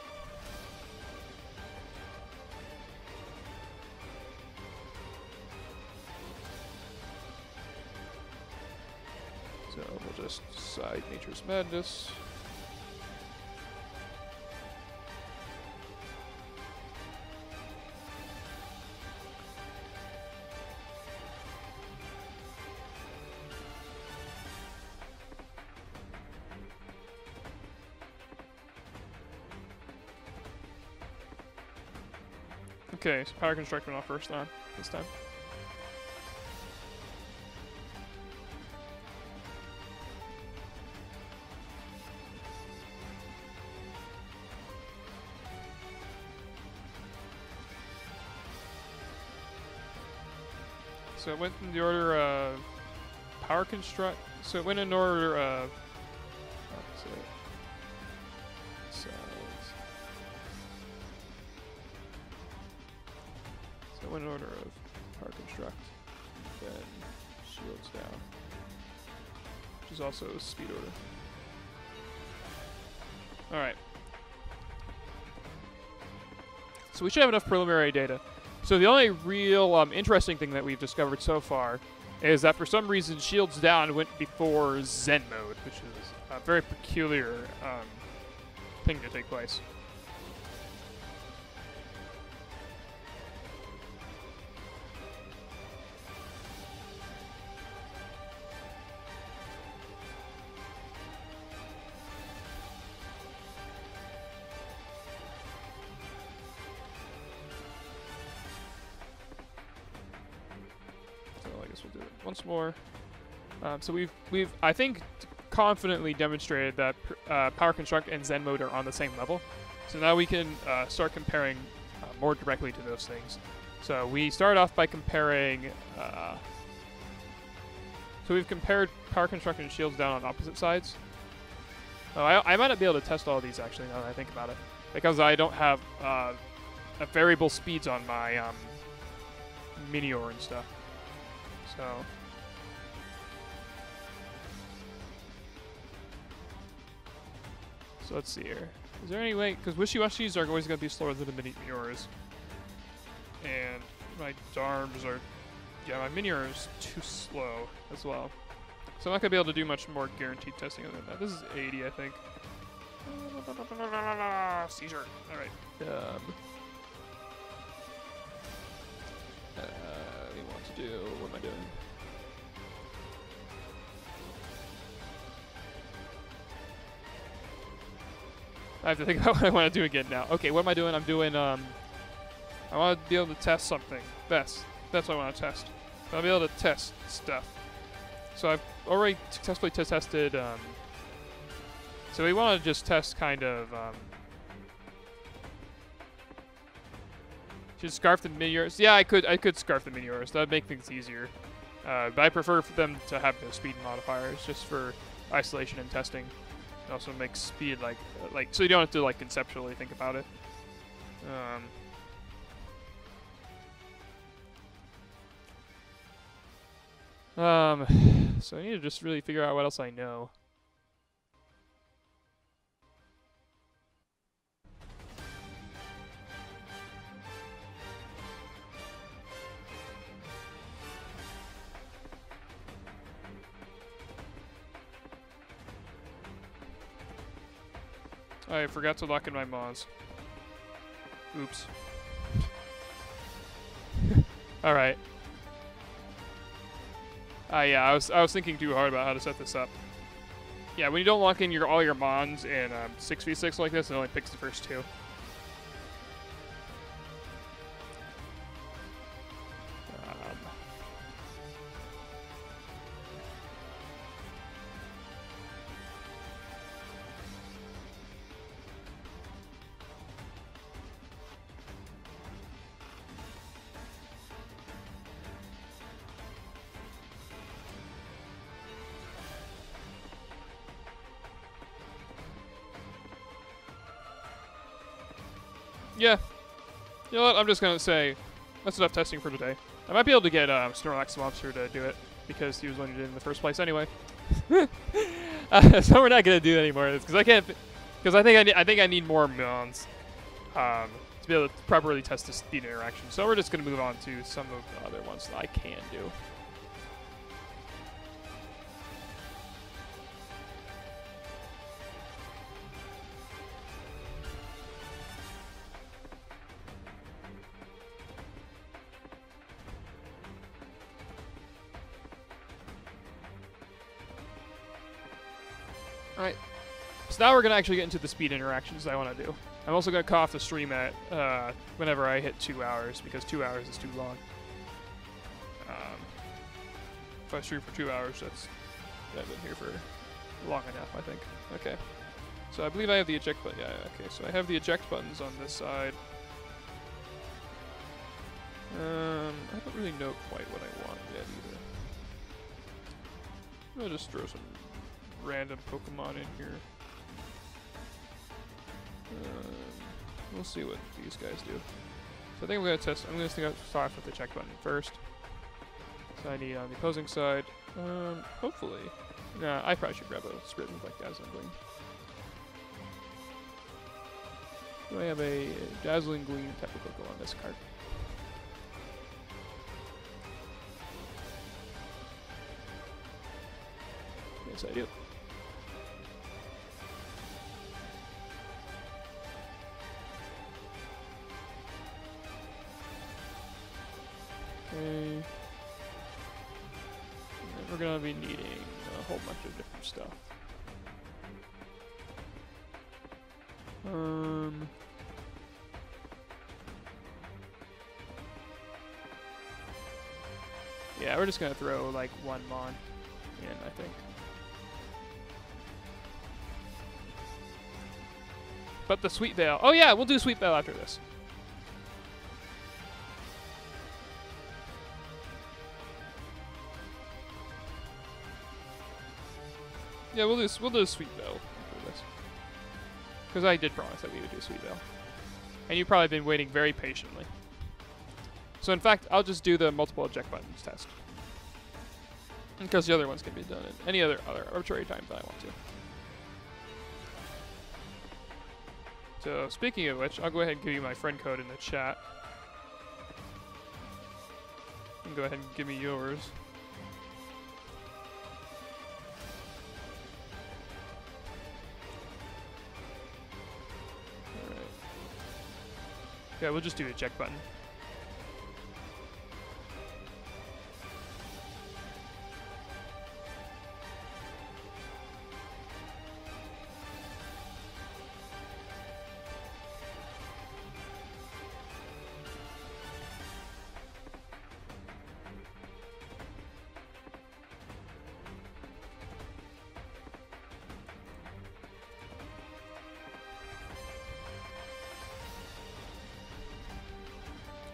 So we'll just side Nature's Madness. Okay, so Power Construct went off first on this time. So it went in the order of Power Construct. So it went in order of. So it went in order of Power Construct, then Shields down, which is also speed order. All right. So we should have enough preliminary data. So the only real interesting thing that we've discovered so far is that for some reason Shields Down went before Zen mode, which is a very peculiar thing to take place. We'll do it once more. So we've I think confidently demonstrated that Power Construct and Zen mode are on the same level. So now we can start comparing more directly to those things. So we started off by comparing. So we've compared Power Construct and Shields Down on opposite sides. Oh, I might not be able to test all of these actually now that I think about it, because I don't have variable speeds on my Minior and stuff. So let's see here. Is there any way? Because Wishiwashis are always going to be slower than the Miniors. And my Darms are... Yeah, my Minior is too slow as well. So I'm not going to be able to do much more guaranteed testing other than that. This is 80, I think. Seizure. Alright. We want to do... What am I doing? I have to think about what I want to do again now. Okay, what am I doing? I'm doing, I want to be able to test something. That's what I want to test. I'll be able to test stuff. So I've already successfully tested, so we want to just test kind of, should scarf the Miniors? Yeah, I could scarf the Miniors. That would make things easier. But I prefer for them to have no speed modifiers just for isolation and testing. It also makes speed like so you don't have to like conceptually think about it. So I need to just really figure out what else I know. I forgot to lock in my Mons. Oops. Alright. Yeah, I was thinking too hard about how to set this up. Yeah, when you don't lock in all your Mons in 6v6 like this, it only picks the first two. Yeah. You know what? I'm just going to say that's enough testing for today. I might be able to get Snorlax Monster to do it because he was the one who did it in the first place anyway. So we're not going to do it anymore because I can't. Because I think I need more Mons to be able to properly test the speed interaction. So we're just going to move on to some of the other ones that I can do. Alright, so now we're going to actually get into the speed interactions I want to do. I'm also going to cut off the stream at whenever I hit 2 hours, because 2 hours is too long. If I stream for 2 hours, I've been here for long enough, I think. Okay, so I believe I have the eject button. Yeah, okay, so I have the eject buttons on this side. I don't really know quite what I want yet either. I'm going to just throw some random Pokemon in here. We'll see what these guys do. So I think I'm going to test. I'm going to start off with the check button first. So I need on the opposing side. Hopefully. Nah, I probably should grab a script with like Dazzling Gleam. Do I have a Dazzling Gleam Tapu Koko on this card? Yes, I do. Okay. And we're gonna be needing a whole bunch of different stuff. Yeah, we're just gonna throw like one Mon in, I think. But the Sweet Veil. Oh yeah, we'll do Sweet Veil after this. Yeah, we'll do Sweet Veil after this. Because I did promise that we would do Sweet Veil. And you've probably been waiting very patiently. So in fact, I'll just do the multiple eject buttons test. Because the other ones can be done at any other arbitrary time that I want to. So speaking of which, I'll go ahead and give you my friend code in the chat. And go ahead and give me yours. Alright. Yeah, we'll just do the eject button.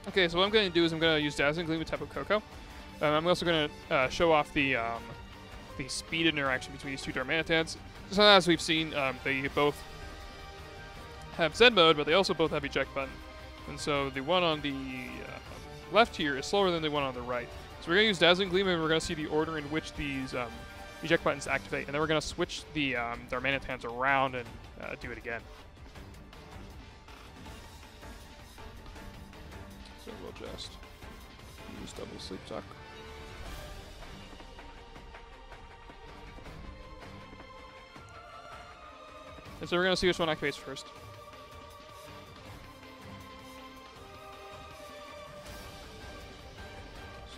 Okay, so what I'm going to do is I'm going to use Dazzling Gleam with Tapu Koko. I'm also going to show off the speed interaction between these two Darmanitans. So as we've seen, they both have Zen mode, but they also both have eject button. And so the one on the left here is slower than the one on the right. So we're going to use Dazzling Gleam, and we're going to see the order in which these eject buttons activate. And then we're going to switch the Darmanitans around and do it again. So we'll just use double Sleep Talk. And so we're going to see which one activates first.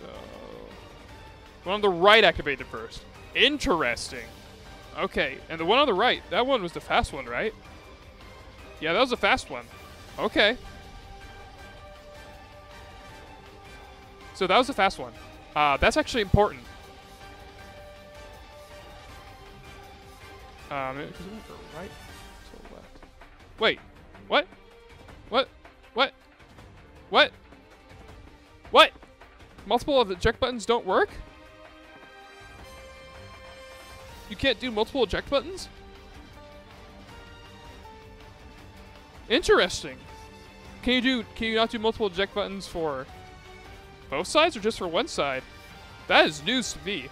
So, one on the right activated first. Interesting. Okay, and the one on the right, that one was the fast one, right? Yeah, that was a fast one. Okay. So that was a fast one. That's actually important. Because it went from right to left. Wait. What? What? What? What? What? Multiple of the eject buttons don't work? You can't do multiple eject buttons? Interesting. Can you not do multiple eject buttons for both sides or just for one side? That is news to me.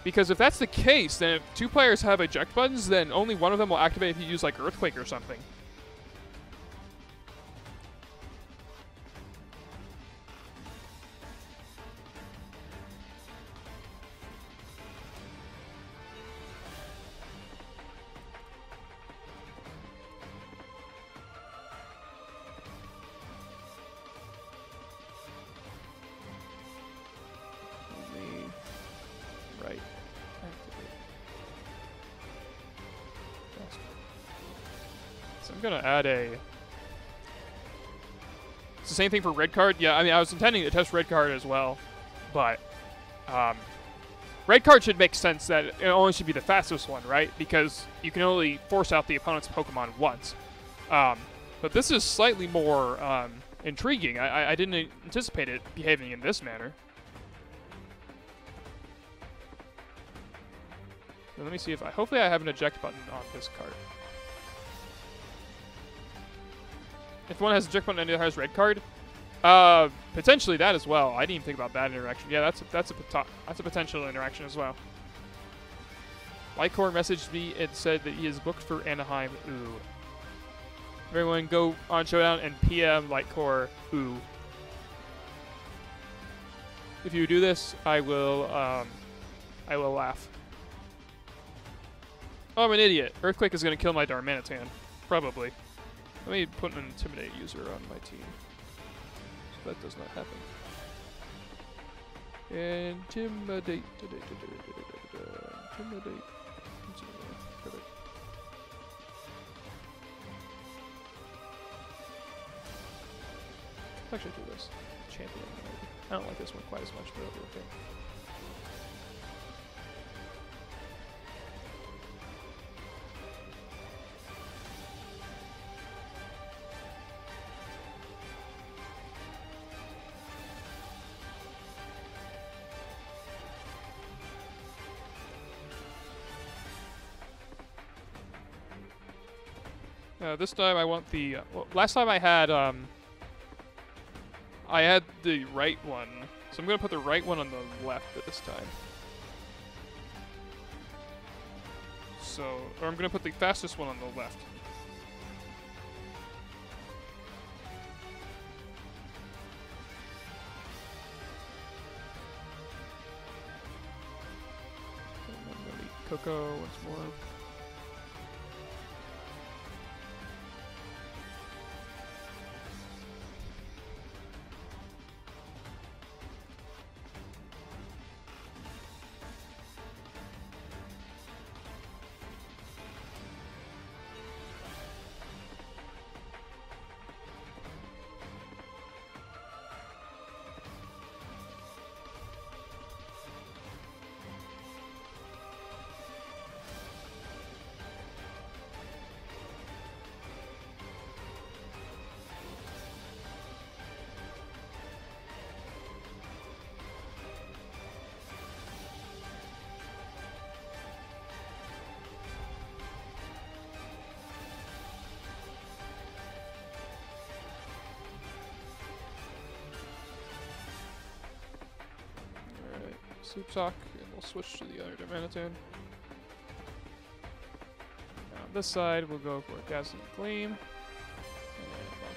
Because if that's the case, then if two players have eject buttons, then only one of them will activate if you use like Earthquake or something. Gonna add a. It's the same thing for red card. Yeah, I mean, I was intending to test red card as well, but red card should make sense that it only should be the fastest one, right? Because you can only force out the opponent's Pokemon once. But this is slightly more intriguing. I didn't anticipate it behaving in this manner. So let me see if hopefully I have an eject button on this card. If one has eject button and the other has red card, potentially that as well. I didn't even think about that interaction. Yeah, that's a potential interaction as well. Lightcore messaged me and said that he is booked for Anaheim. Ooh. Everyone go on Showdown and PM Lightcore. Ooh. If you do this, I will laugh. Oh, I'm an idiot. Earthquake is gonna kill my Darmanitan, probably. Let me put an Intimidate user on my team. So that does not happen. Intimidate. Intimidate. Perfect. Let's actually do this. Champion. Maybe. I don't like this one quite as much, but it'll be okay. This time I want the. Well, last time I had the right one, so I'm gonna put the right one on the left at this time. So, or I'm gonna put the fastest one on the left. And I'm gonna eat Coco once more. Soup Sock, and we'll switch to the other Darmanitan. On this side, we'll go for a Dazzling Gleam. And, well,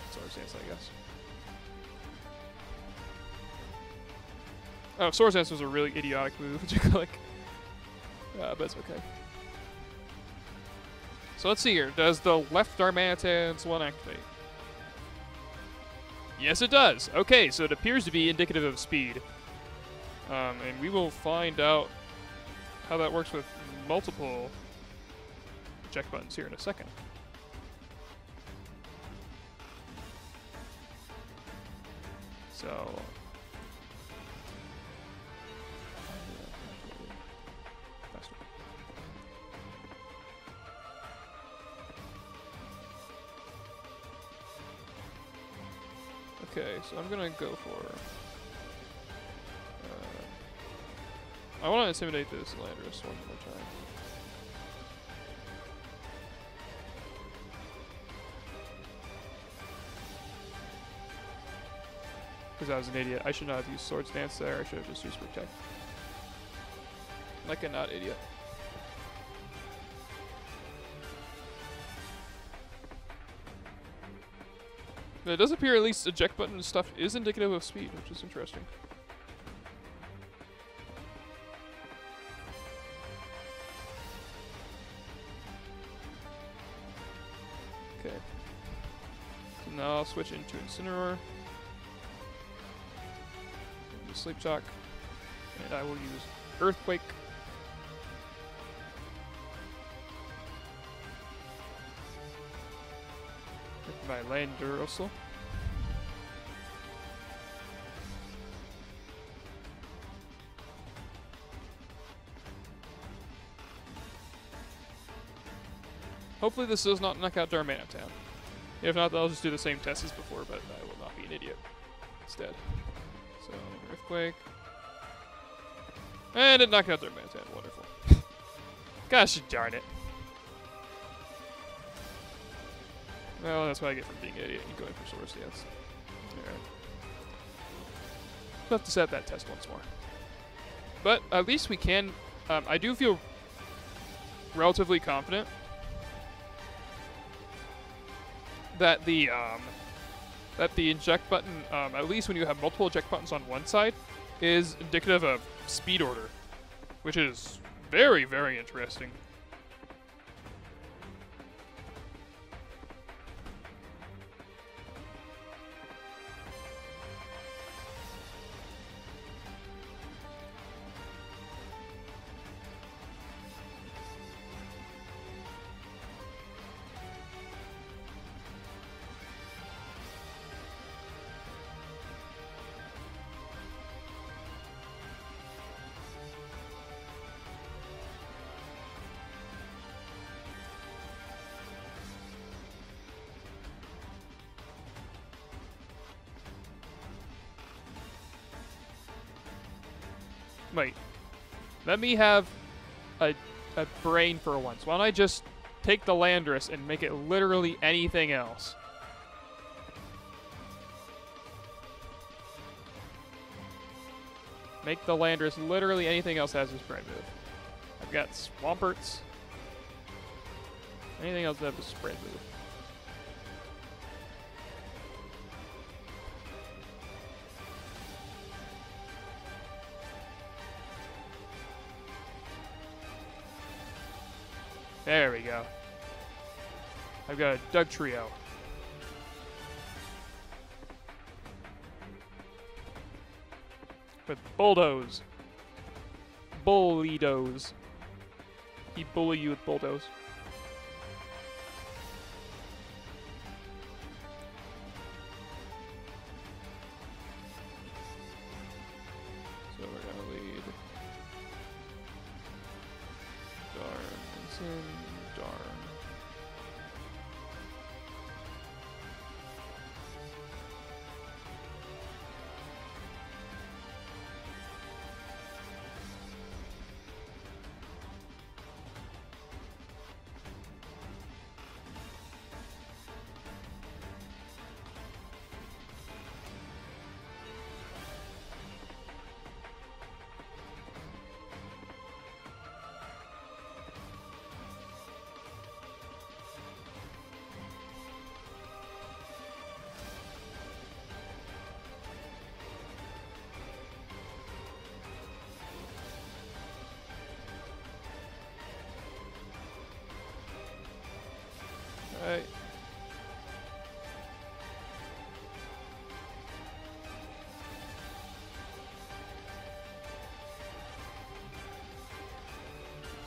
it's our stance, I guess. Oh, Swords Dance was a really idiotic move to click. But it's okay. So let's see here. Does the left Darmanitan's one activate? Yes, it does. Okay, so it appears to be indicative of speed. And we will find out how that works with multiple eject buttons here in a second. So... Okay, so I'm gonna go for... I want to intimidate this Landorus one more time. Because I was an idiot. I should not have used Swords Dance there. I should have just used Protect. Like a not idiot. But it does appear at least eject button stuff is indicative of speed, which is interesting. Okay. So now I'll switch into Incineroar. Use Sleep Talk. And I will use Earthquake. With my Landorus. Hopefully this does not knock out Darmanitan. If not, I'll just do the same test as before, but I will not be an idiot instead. So, Earthquake. And it knocked out Darmanitan. Wonderful. Gosh darn it. Well, that's what I get from being an idiot and going for Swords Dance. Alright. We'll have to set that test once more. But at least we can... I do feel relatively confident that the eject button, at least when you have multiple eject buttons on one side, is indicative of speed order, which is very, very interesting. Wait, let me have a brain for once. Why don't I just take the Landorus and make it literally anything else? Make the Landorus literally anything else that has this brain move. I've got Swamperts. Anything else that has this brain move. There we go. I've got a Doug Trio. With Bulldoze. Bully-doze. He bully you with Bulldoze. So we're gonna lead Darmanitan, Darm.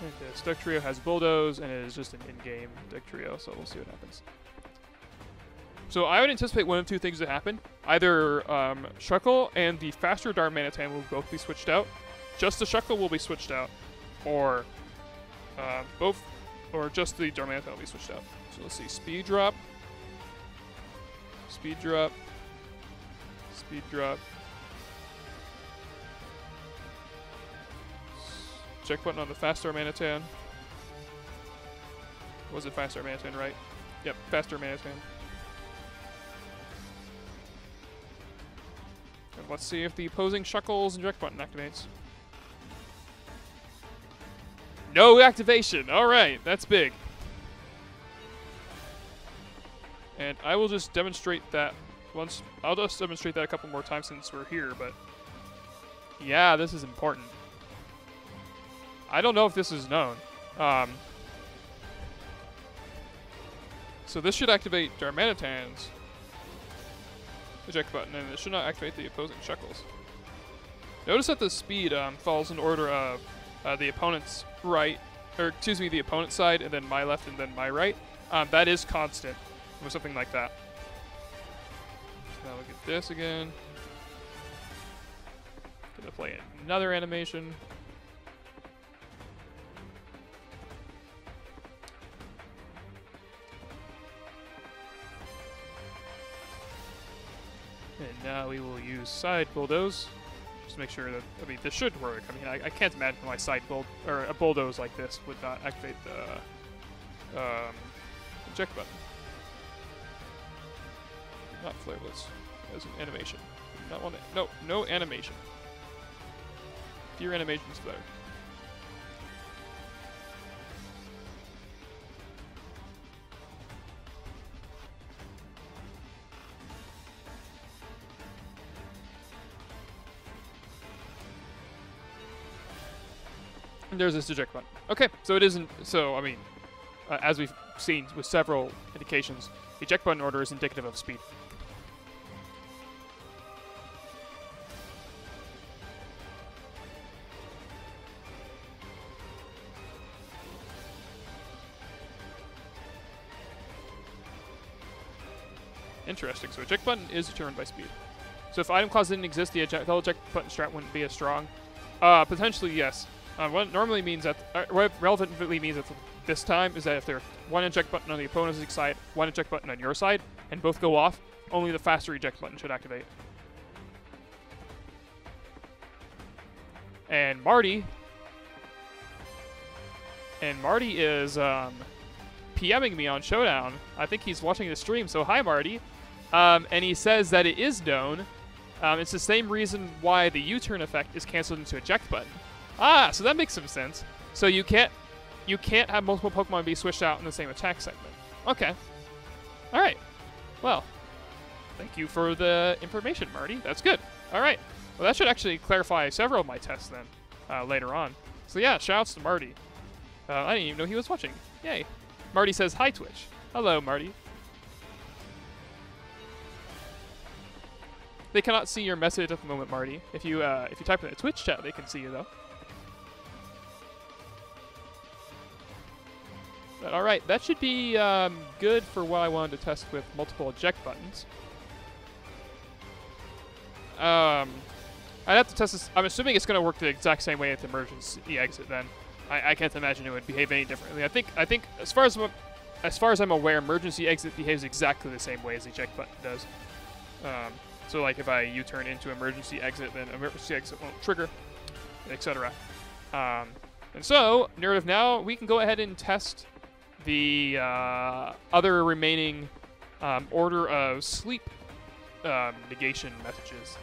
And this deck trio has Bulldoze, and it is just an in-game deck trio, so we'll see what happens. So I would anticipate one of two things to happen. Either Shuckle and the faster Darmanitan will both be switched out, just the Shuckle will be switched out, or both, or just the Darmanitan will be switched out. So let's see, speed drop, speed drop, speed drop. Check button on the fast Darmanitan. Was it fast Darmanitan, right? Yep, fast Darmanitan. And let's see if the opposing Shuckle's inject button activates. No activation! Alright, that's big. And I will just demonstrate that once. I'll just demonstrate that a couple more times since we're here, but yeah, this is important. I don't know if this is known. So this should activate Darmanitan's eject button, and it should not activate the opposing Shuckles. Notice that the speed falls in order of the opponent's right, or excuse me, the opponent's side, and then my left, and then my right. That is constant with something like that. So now look at this again. Gonna play another animation. And now we will use side Bulldoze. Just to make sure that, I mean, this should work. I mean, I can't imagine my side or a Bulldoze like this would not activate the eject button. Not flairless as an animation. Not one. No animation. Fewer animations better. And there's this eject button. Okay, so it isn't. So I mean, as we've seen with several indications, the eject button order is indicative of speed. Interesting. So eject button is determined by speed. So if item clause didn't exist, the eject button strat wouldn't be as strong. Potentially, yes. What normally means that, what relevantly means at this time is that if there's one eject button on the opponent's side, one eject button on your side, and both go off, only the faster eject button should activate. And Marty is PMing me on Showdown. I think he's watching the stream, so hi Marty. And he says that it is known. It's the same reason why the U-turn effect is canceled into eject button. Ah, so that makes some sense. So you can't have multiple Pokemon be switched out in the same attack segment. Okay. All right. Well, thank you for the information, Marty. That's good. All right. Well, that should actually clarify several of my tests then later on. So yeah, shoutouts to Marty. I didn't even know he was watching. Yay. Marty says hi, Twitch. Hello, Marty. They cannot see your message at the moment, Marty. If you type in the Twitch chat, they can see you though. But all right, that should be good for what I wanted to test with multiple eject buttons. I'd have to test this. I'm assuming it's going to work the exact same way at the emergency exit. Then I can't imagine it would behave any differently. I think as far as I'm aware, emergency exit behaves exactly the same way as the eject button does. So like if I U-turn into emergency exit, then emergency exit won't trigger, etc. And so, narrative now, we can go ahead and test the other remaining order of sleep negation messages.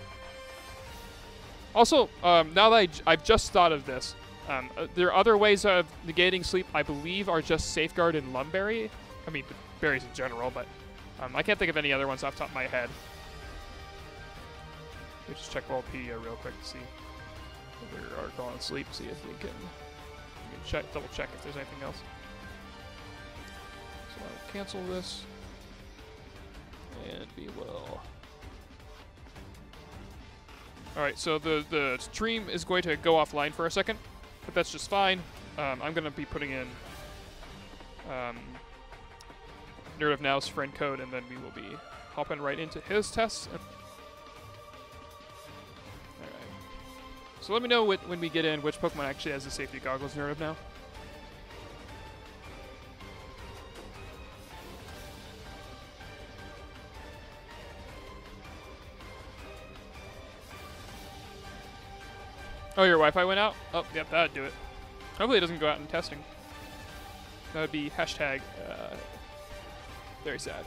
Also, now that I've just thought of this, there are other ways of negating sleep, I believe, are just Safeguard and Lumberry. I mean, berries in general, but I can't think of any other ones off the top of my head. Let me just check Wikipedia real quick to see other article on sleep, see if we can double check if there's anything else. So I'll cancel this, and we will. All right, so the stream is going to go offline for a second, but that's just fine. I'm going to be putting in Nerd of Now's friend code, and then we will be hopping right into his tests. Alright. So let me know when we get in which Pokemon actually has the safety goggles, Nerd of Now. Oh, your Wi-Fi went out? Oh, yep, that'd do it. Hopefully it doesn't go out in testing. That would be hashtag very sad.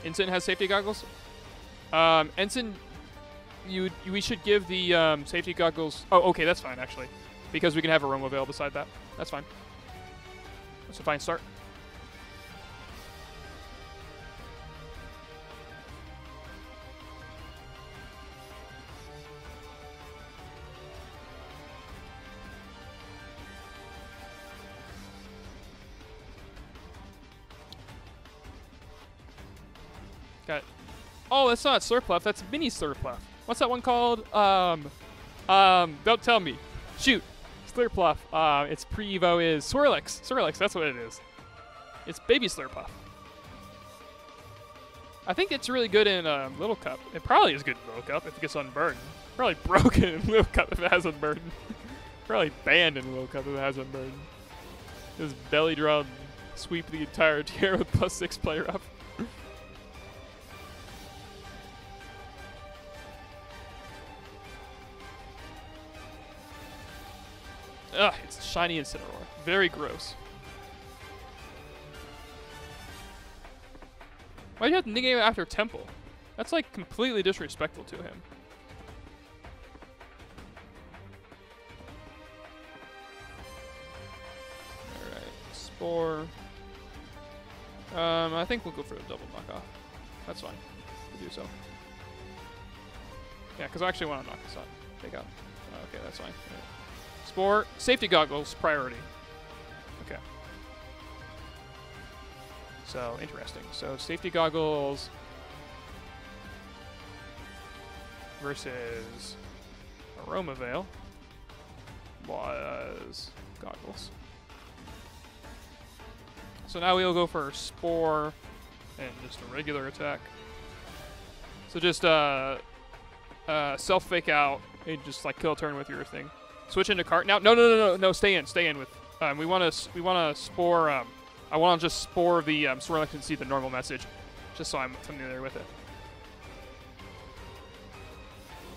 Ensign has safety goggles? Ensign, we should give the safety goggles... Oh, okay, that's fine, actually. Because we can have a Roma Veil beside that. That's fine. That's a fine start. Got it. Oh, that's not Slurpluff. That's Mini Slurpluff. What's that one called? Don't tell me. Shoot. Slurpluff. Its pre-evo is Swirlix. Swirlix, that's what it is. It's baby Slurpluff. I think it's really good in Little Cup. It probably is good in Little Cup if it gets unburned. Probably broken in Little Cup if it has unburned. Probably banned in Little Cup if it has unburned. Just belly draw, sweep the entire tier with +6 player up. Ugh, it's shiny Incineroar. Very gross. Why'd you have to nickname it after Temple? That's like completely disrespectful to him. Alright, Spore. I think we'll go for a double knockoff. That's fine. We'll do so. Yeah, because I actually want to knock this out. Take out. Okay, that's fine. Right. Spore, safety goggles, priority. Okay. So, interesting. So, safety goggles versus Aroma Veil was goggles. So now we'll go for Spore and just a regular attack. So just self-fake out and just like kill a turn with your thing. Switch into cart now. No. Stay in with. We want to spore. I want to just spore the Swirlix and see the normal message, just so I'm familiar with it.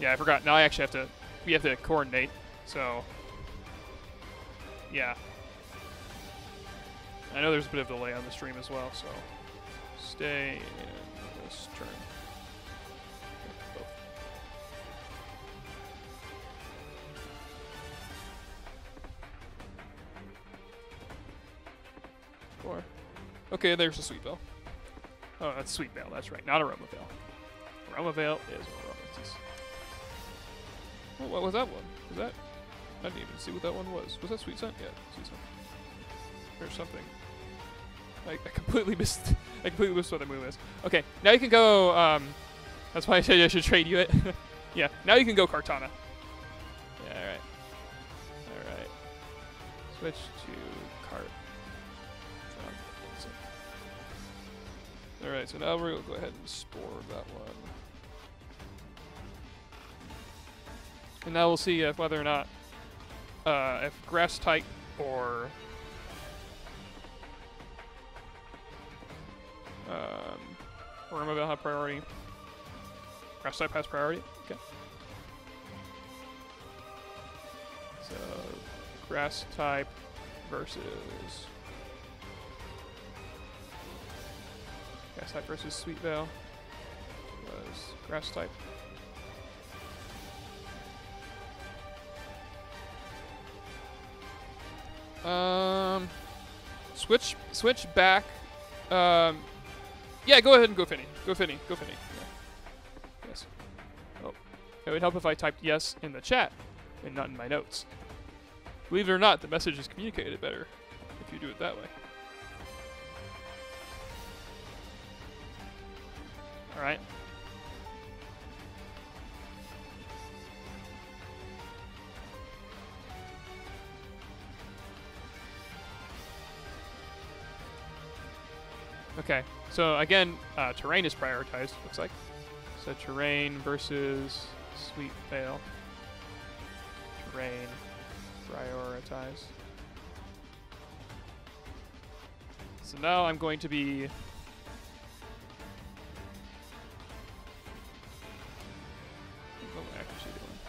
Yeah, I forgot. Now I actually have to. We have to coordinate. So. Yeah. I know there's a bit of delay on the stream as well. So. Stay in this turn. Okay, there's a Sweet Veil. Oh, that's Sweet Veil, that's right. Not Aroma Veil. Aroma Veil is Aromatisse. Oh, what was that one? Was that? I didn't even see what that one was. Was that Sweet Scent? Yeah, Sweet Scent. There's something. I completely missed. I completely missed what the move is. Okay, now you can go. That's why I said I should trade you it. Yeah, now you can go Kartana. Yeah, all right. All right. Switch to cart. Alright, so now we're going to go ahead and spore that one. And now we'll see if whether or not, if grass type or Aroma Veil have priority. Grass type has priority. Okay. So, grass type versus Grass type versus Sweet Veil was grass type. Switch back. Yeah, go ahead and go Finny. Go Finny. Yeah. Yes. Oh, it would help if I typed yes in the chat and not in my notes. Believe it or not, the message is communicated better if you do it that way. All right. Okay, so again, terrain is prioritized, looks like. So terrain versus Sweet Veil. Terrain, prioritize. So now I'm going to be... What am I accuracy doing?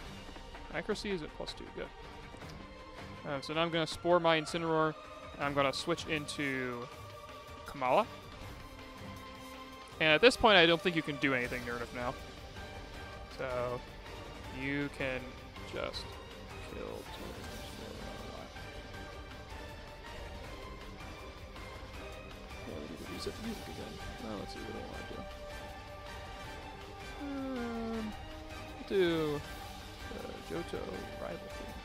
Accuracy is at +2, good. So now I'm going to Spore my Incineroar. I'm going to switch into Kamala. And at this point, I don't think you can do anything Nerf now. So you can just kill Torrents for a while. Yeah, we need to reset the music again. Now let's see what I want to do. Do Johto rival theme.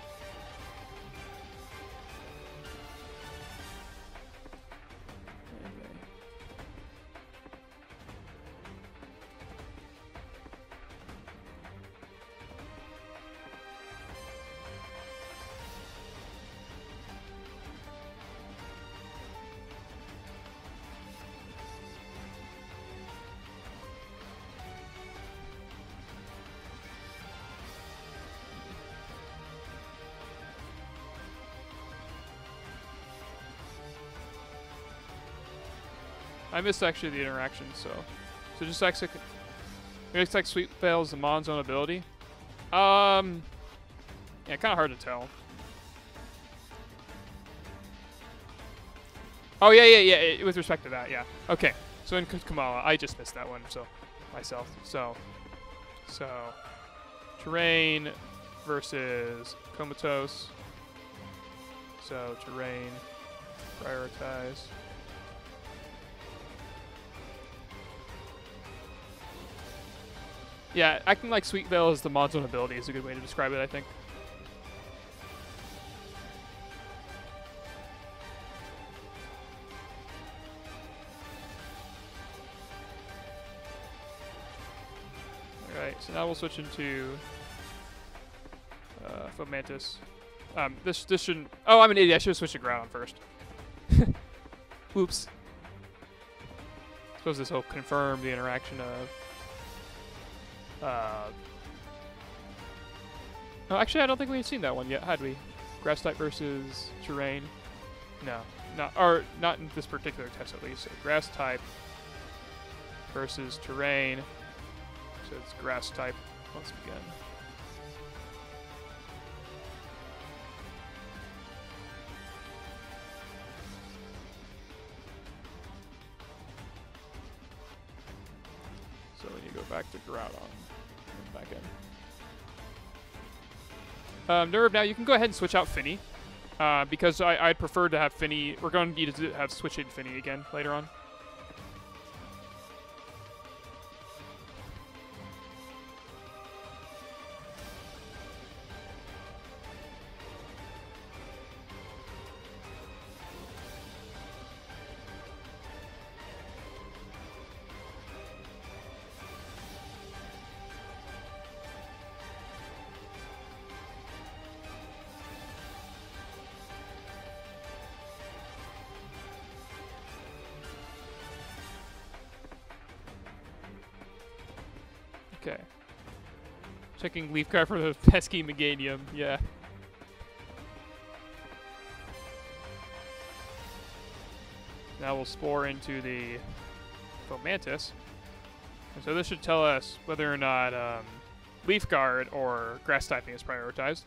I missed actually the interaction, so just exit. It looks like Sweet Veil is the Mon's own ability. Yeah, kind of hard to tell. Oh yeah. With respect to that, yeah. Okay, so in Kamala, I just missed that one, so myself. So terrain versus Comatose. So terrain, prioritize. Yeah, acting like Sweet Veil is the Mon's own ability is a good way to describe it, I think. Alright, so now we'll switch into Fomantis. This shouldn't... Oh, I'm an idiot. I should have switched to Groudon first. Oops. I suppose this will confirm the interaction of... Oh, actually, I don't think we've seen that one yet, had we? Grass type versus terrain? No, not in this particular test at least. So grass type versus terrain. So it's grass type once again. So when you go back to Groudon. Back in. Nerve, now you can go ahead and switch out Finny, because I'd prefer to have Finny. We're going to need to have switch in Finny again later on. Okay. Checking Leaf Card for the pesky Meganium, yeah. Now we'll Spore into the Fomantis. And so this should tell us whether or not Leaf Guard or Grass typing is prioritized.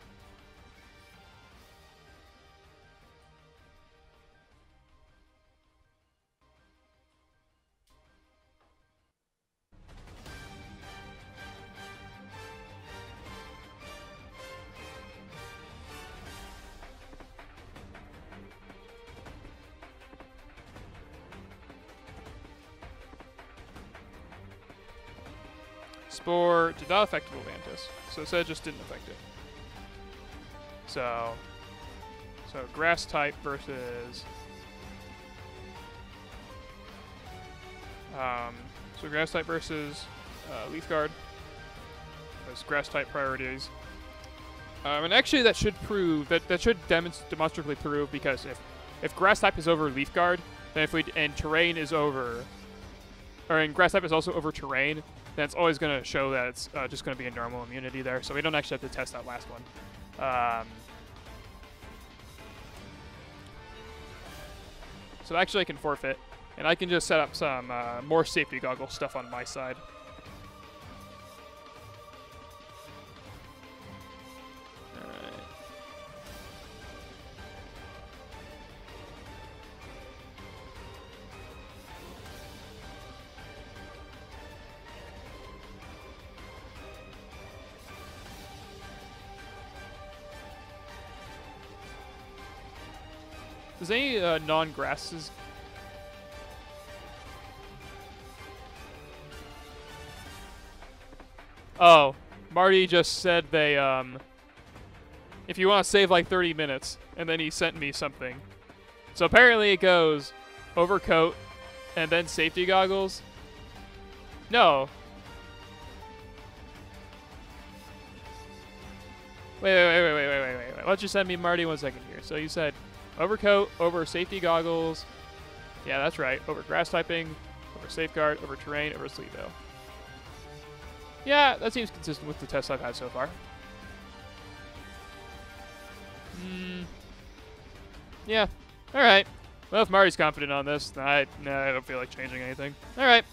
Spore did not affect Volantis, so it said it just didn't affect it. So grass type versus So grass type versus leaf guard. Those grass type priorities. And actually, that should prove that should demonstrably prove, because if grass type is over leaf guard, then and terrain is over, and grass type is also over terrain, then it's always going to show that it's just going to be a normal immunity there. So we don't actually have to test that last one. So actually, I can forfeit, and I can just set up some more safety goggle stuff on my side. Does any non-grasses? Oh, Marty just said they, if you want to save like 30 minutes, and then he sent me something. So apparently it goes overcoat, and then safety goggles. No. Wait. Why don't you send me Marty 1 second here? So you said overcoat, over safety goggles. Yeah, that's right. Over grass typing, over safeguard, over terrain, over sleevo. Yeah, that seems consistent with the tests I've had so far. Yeah. All right. Well, if Marty's confident on this, then I don't feel like changing anything. All right.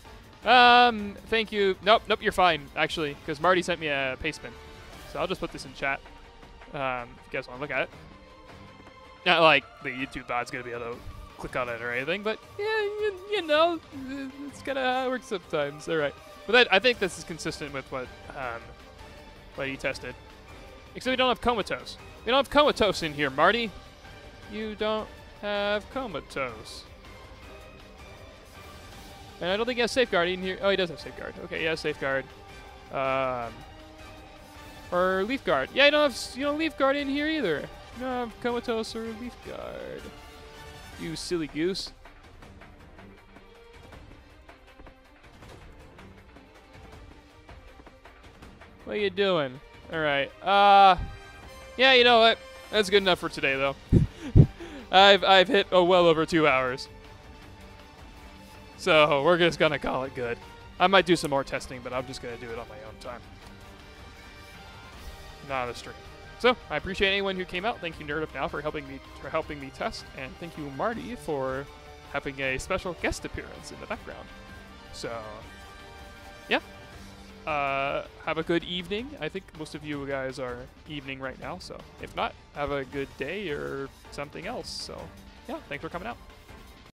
Thank you. Nope, you're fine, actually, because Marty sent me a paste bin. So I'll just put this in chat if you guys want to look at it. Not like the YouTube bot's going to be able to click on it or anything, but yeah, you know, it's kind of how it works sometimes. All right. But I think this is consistent with what he tested. Except we don't have comatose. We don't have comatose in here, Marty. You don't have comatose. And I don't think he has safeguard in here. Oh, he does have safeguard. Okay, he has safeguard. Or leaf guard. Yeah, you don't have leaf guard in here either. You don't have comatose or leaf guard. You silly goose. What are you doing? All right. Yeah, you know what? That's good enough for today, though. I've hit well over 2 hours. So we're just gonna call it good. I might do some more testing, but I'm just gonna do it on my own time. Not on the stream. So I appreciate anyone who came out. Thank you, NerdUpNow, for helping me test, and thank you, Marty, for having a special guest appearance in the background. So yeah. Have a good evening. I think most of you guys are evening right now, so if not, have a good day or something else. So yeah, thanks for coming out.